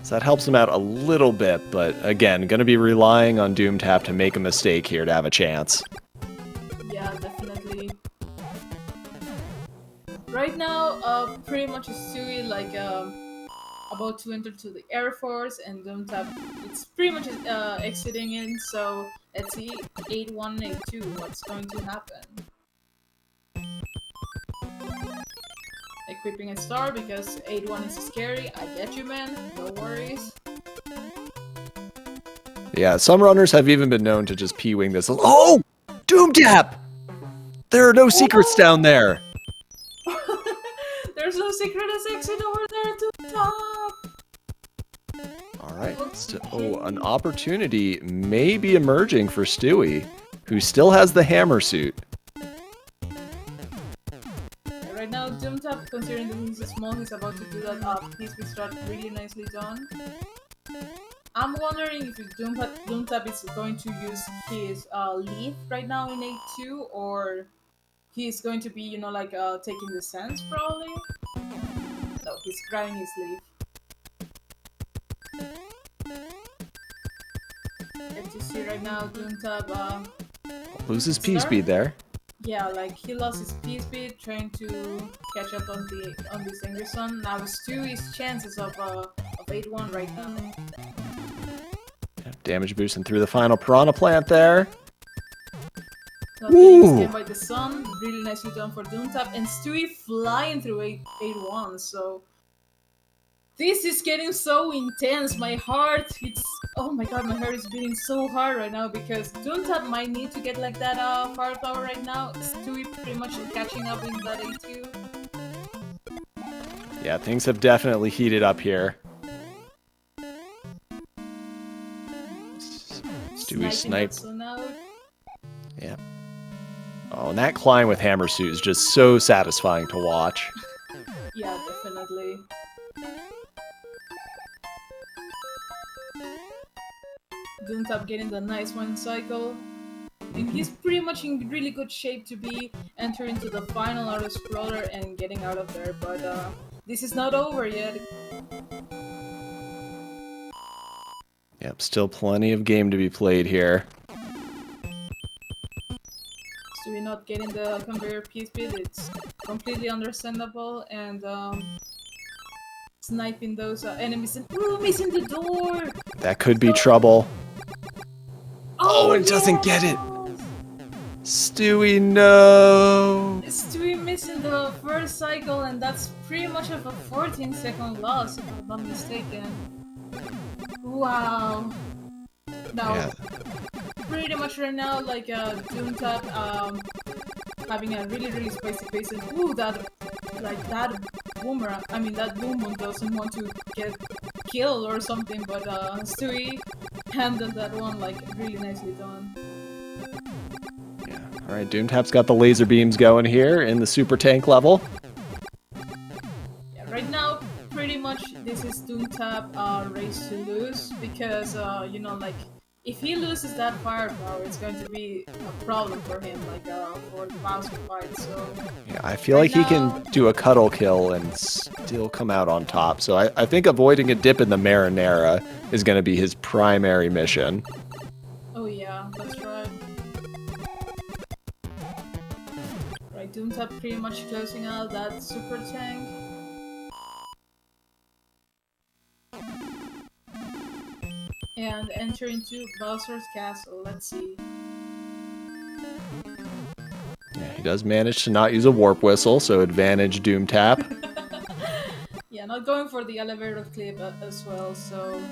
so that helps him out a little bit. But again, going to be relying on Doomtap to make a mistake here to have a chance. Yeah, definitely. Right now, pretty much Stewie like about to enter to the Air Force, and Doomtap, it's pretty much exiting in, so let's see, 8-1, 8-2, what's going to happen? Equipping a star, because 8-1 is scary, I get you man, no worries. Yeah, some runners have even been known to just P-wing this. Oh! Doomtap! There are no secrets down there! There's no secret exit over there to the top! Alright, so an opportunity may be emerging for Stewie, who still has the hammer suit. Right now, Doomtap, considering that he's small, he's about to do that piece we start really nicely done. I'm wondering if Doomtap is going to use his leaf right now in 8-2, or he's going to be, you know, like taking the sense probably. No, he's grabbing his leaf. Get to see right now, Doomtap Loses P-speed there. Yeah, like he lost his P-speed trying to catch up on this angry sun. Now Stewie's chances of 8-1 right now. Damage boosting through the final Piranha Plant there. Not getting scanned by the sun. Really nicely done for Doomtap. And Stewie flying through 8-1. So this is getting so intense. My heart, oh my god, my heart is beating so hard right now because Doomtap might need to get like that firepower right now. Stewie pretty much catching up in that 8-2. Yeah, things have definitely heated up here. Stewie snipe. Yeah. Oh, and that climb with hammer suit is just so satisfying to watch. Yeah, definitely. Doomtap getting the nice one cycle. And he's pretty much in really good shape to be entering to the final auto-scroller and getting out of there, but this is not over yet. Yep, still plenty of game to be played here. So we're not getting the conveyor P-speed, it's completely understandable, and sniping those enemies and missing the door! That could be trouble. Oh, it doesn't get it! Stewie, no! Stewie missing the first cycle, and that's pretty much of a 14-second loss, if I'm not mistaken. Wow. Now, Yeah. pretty much right now, like Doomtap having a really spicy pace, and ooh, that boomerang, I mean that boom one doesn't want to get killed or something, but Stewie handled that one like really nicely done. Yeah. Alright, Doomtap's got the laser beams going here in the super tank level. Yeah, right now, pretty much this is Doomtap race to lose because you know, like if he loses that firepower, it's going to be a problem for him, like for the Bowser fight. So Yeah, I feel right like he now, can do a cuddle kill and still come out on top. So I think avoiding a dip in the marinara is going to be his primary mission. oh yeah, that's right. Right, Doomtap pretty much closing out that super tank. And enter into Bowser's castle. Let's see. Yeah, he does manage to not use a warp whistle, so advantage Doomtap. Yeah, not going for the elevator clip as well, so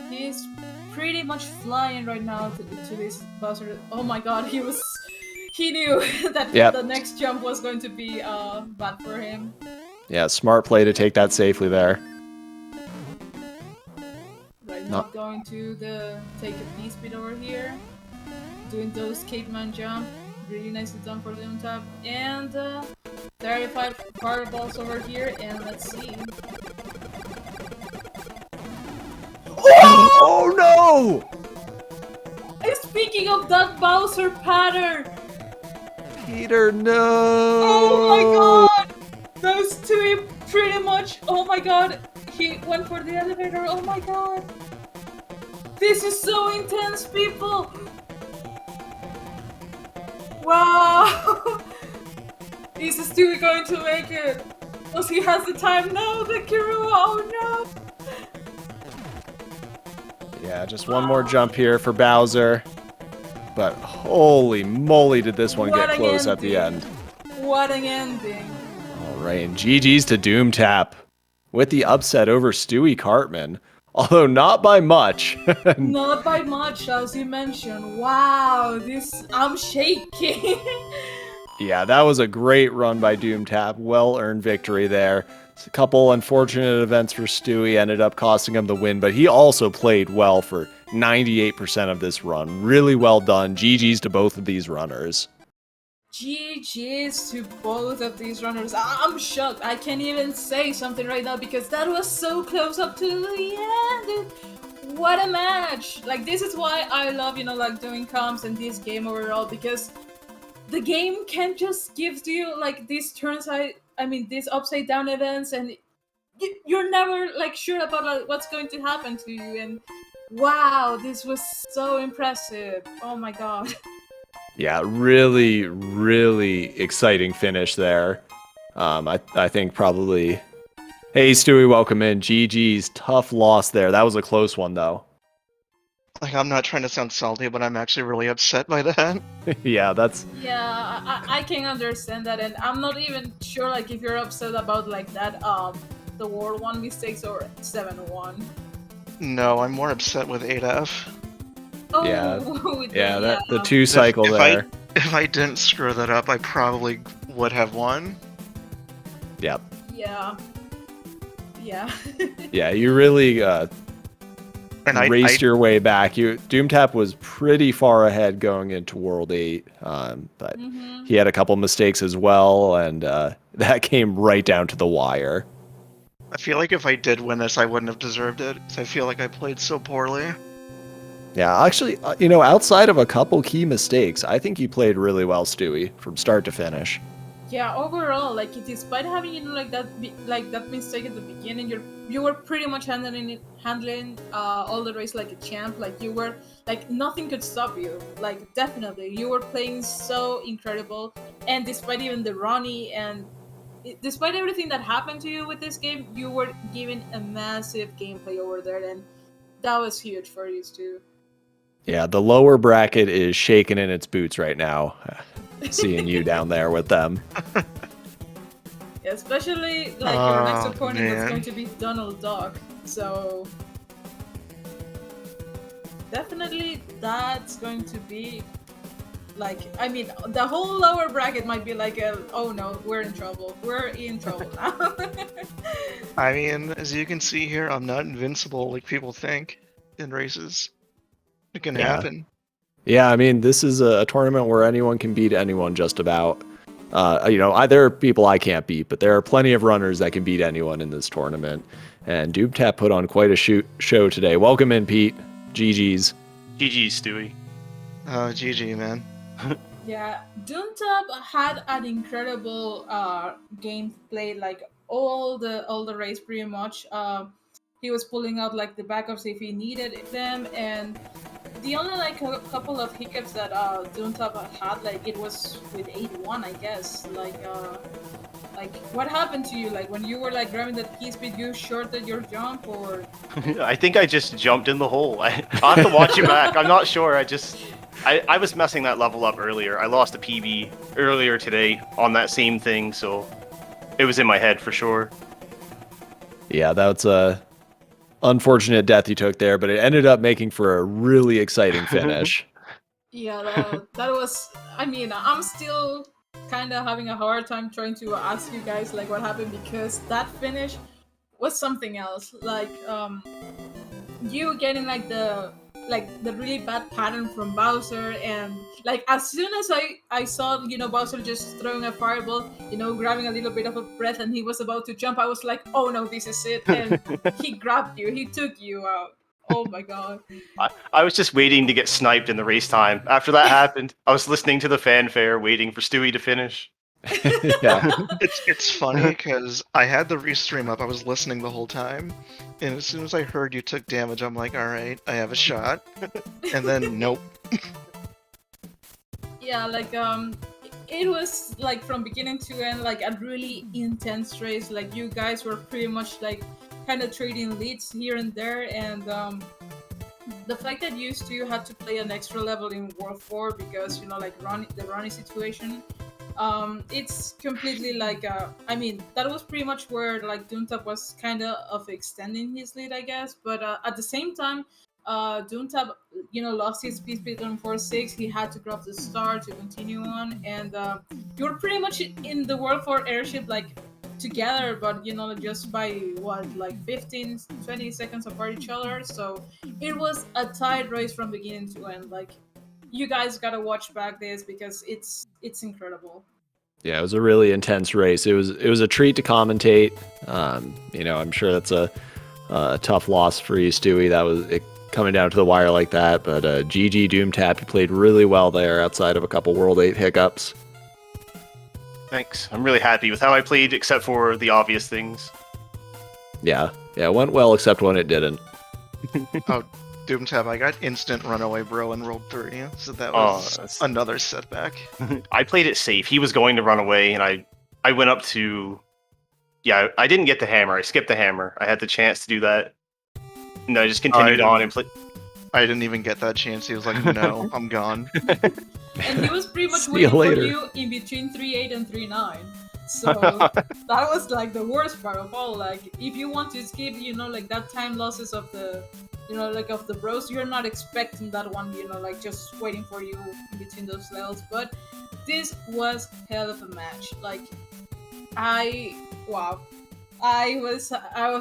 he's pretty much flying right now to this Bowser. Oh my god, he knew that Yep. the next jump was going to be bad for him. Yeah, smart play to take that safely there. Right, not going to take a B-speed over here. Doing those caveman jump. Really nicely done for Doomtap. And 35 fireballs over here, and let's see. Oh no! And speaking of that Bowser pattern! Peter, no! Oh my god! Those two pretty much, oh my god! He went for the elevator, oh my god! This is so intense, people! Wow! Is Stewie going to make it? Because he has the time. No, the Kirua, oh no! Yeah, just one more jump here for Bowser. But holy moly, did this one get close at the end. What an ending. Alright, and GG's to Doomtap with the upset over Stewie Cartman. Although not by much. Not by much, as you mentioned. Wow, I'm shaking. Yeah, that was a great run by Doomtap. Well-earned victory there. A couple unfortunate events for Stewie ended up costing him the win, but he also played well for 98% of this run. Really well done. GG's to both of these runners. GG's to both of these runners. I'm shocked. I can't even say something right now because that was so close up to the end. What a match! Like, this is why I love, you know, like doing comps and this game overall, because the game can just give you like these these upside down events, and you're never like sure about like what's going to happen to you. And wow, this was so impressive. Oh my god. Yeah, really, really exciting finish there. I think probably... Hey, Stewie, welcome in. GG's tough loss there. That was a close one, though. Like, I'm not trying to sound salty, but I'm actually really upset by that. Yeah, that's... Yeah, I can understand that, and I'm not even sure like if you're upset about like that the World 1 mistakes or 7-1. No, I'm more upset with 8F. Oh, Yeah, yeah, the two cycle there. If I didn't screw that up, I probably would have won. Yep. Yeah. Yeah. Yeah, you really raced your way back. Doomtap was pretty far ahead going into World 8, but he had a couple mistakes as well, and that came right down to the wire. I feel like if I did win this, I wouldn't have deserved it, because I feel like I played so poorly. Yeah, actually, you know, outside of a couple key mistakes, I think you played really well, Stewie, from start to finish. Yeah, overall, like despite having, you know, like that mistake at the beginning, you were pretty much handling all the race like a champ. Like you were like nothing could stop you. Like definitely, you were playing so incredible. And despite even the Ronnie and despite everything that happened to you with this game, you were given a massive gameplay over there, and that was huge for you too. Yeah, the lower bracket is shaking in its boots right now, seeing you down there with them. Yeah, especially like your next opponent was going to be Donald Duck, so definitely that's going to be like, I mean, the whole lower bracket might be like oh no, we're in trouble now. I mean, as you can see here, I'm not invincible like people think in races. It can happen. Yeah, I mean, this is a tournament where anyone can beat anyone just about. There are people I can't beat, but there are plenty of runners that can beat anyone in this tournament. And Doomtap put on quite a show today. Welcome in, Pete. GG's. GG's, Stewie. GG, man. Yeah, Doomtap had an incredible gameplay, like all the race pretty much. He was pulling out like the backups if he needed them, and the only like a couple of hiccups that Doomtap had, like it was with 8-1, I guess. Like what happened to you? Like when you were like grabbing that key speed, you shorted your jump, or I think I just jumped in the hole. I'll have to watch it back. I'm not sure. I was messing that level up earlier. I lost a PB earlier today on that same thing, so it was in my head for sure. Yeah, that's a unfortunate death you took there, but it ended up making for a really exciting finish. yeah, that was. I mean, I'm still kind of having a hard time trying to ask you guys like what happened, because that finish was something else. Like you getting like the really bad pattern from Bowser, and like as soon as I saw Bowser just throwing a fireball, grabbing a little bit of a breath, and he was about to jump, I was like, oh no, this is it. And he grabbed you, he took you out. Oh my god. I was just waiting to get sniped in the race time. After that happened, I was listening to the fanfare, waiting for Stewie to finish. Yeah. It's funny because I had the restream up. I was listening the whole time, and as soon as I heard you took damage, I'm like, all right, I have a shot. And then nope. Yeah, like it was like from beginning to end like a really intense race. Like you guys were pretty much like kind of trading leads here and there, and the fact that you two had to play an extra level in World 4 because like the Ronnie situation, it's completely like I mean that was pretty much where like Doomtap was kind of extending his lead, I guess, but at the same time Doomtap lost his speed on 4-6. He had to grab the star to continue on, and you were pretty much in the World 4 airship like together, but just by what, like 15-20 seconds apart each other. So it was a tight race from beginning to end. Like you guys gotta watch back this because it's incredible. Yeah, it was a really intense race. It was a treat to commentate. I'm sure that's a tough loss for you, Stewie. That was it coming down to the wire like that. But GG Doomtap, you played really well there outside of a couple World 8 hiccups. Thanks. I'm really happy with how I played, except for the obvious things. Yeah, it went well except when it didn't. Oh, Doomtap, I got instant runaway bro in World 3, so that was another setback. I played it safe. He was going to run away, and I went up to... Yeah, I didn't get the hammer. I skipped the hammer. I had the chance to do that. And I just continued on and played... I didn't even get that chance. He was like, no, I'm gone. And he was pretty much See you waiting for later. you in between 3-8 and 3-9. So that was like the worst part of all. Like if you want to skip, like that time losses of the like of the bros, you're not expecting that one, like just waiting for you in between those levels. But this was hell of a match. Like I was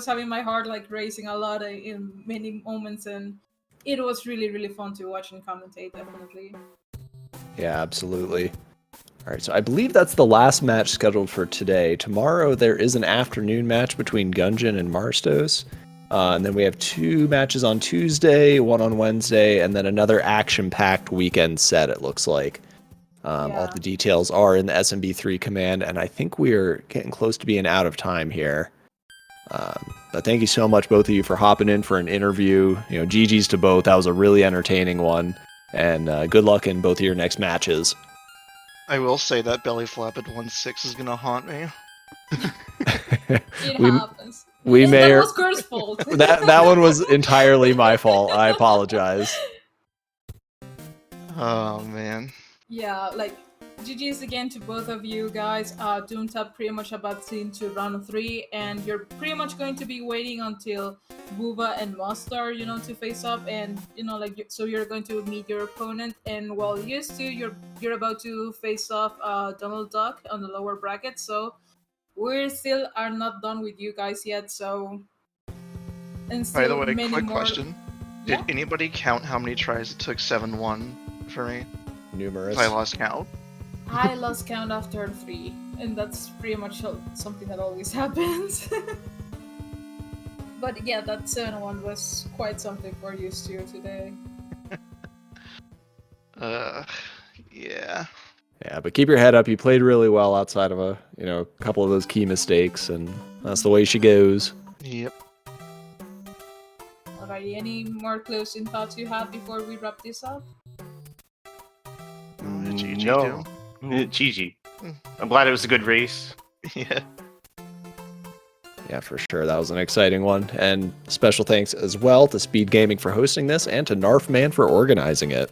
having my heart like racing a lot in many moments, and it was really, really fun to watch and commentate, definitely. Yeah, absolutely. All right, so I believe that's the last match scheduled for today. Tomorrow there is an afternoon match between Gungeon and Marstos. And then we have 2 matches on Tuesday, 1 on Wednesday, and then another action-packed weekend set, it looks like. All the details are in the SMB3 command, and I think we're getting close to being out of time here. But thank you so much, both of you, for hopping in for an interview. GG's to both. That was a really entertaining one. And good luck in both of your next matches. I will say that belly flap at 1-6 is gonna haunt me. It happens. We may that was Kurt's fault. that one was entirely my fault. I apologize. Oh man. Yeah, like GG's again to both of you guys. Doomtap pretty much about to into round 3, and you're pretty much going to be waiting until Buva and Mostar, to face up, and so you're going to meet your opponent, and while used to you're about to face off Donald Duck on the lower bracket. So we still are not done with you guys yet. So, and still By the way, many quick more... question: Yeah? Did anybody count how many tries it took 7-1 for me? Numerous. I lost count. I lost count after 3, and that's pretty much something that always happens. But yeah, that 7-1 was quite something for you, Stu, today. Yeah. Yeah, but keep your head up. You played really well outside of a couple of those key mistakes, and that's the way she goes. Yep. Alrighty, any more closing thoughts you have before we wrap this up? GG No. GG. I'm glad it was a good race. Yeah. Yeah, for sure. That was an exciting one. And special thanks as well to SpeedGaming for hosting this and to Narfman for organizing it.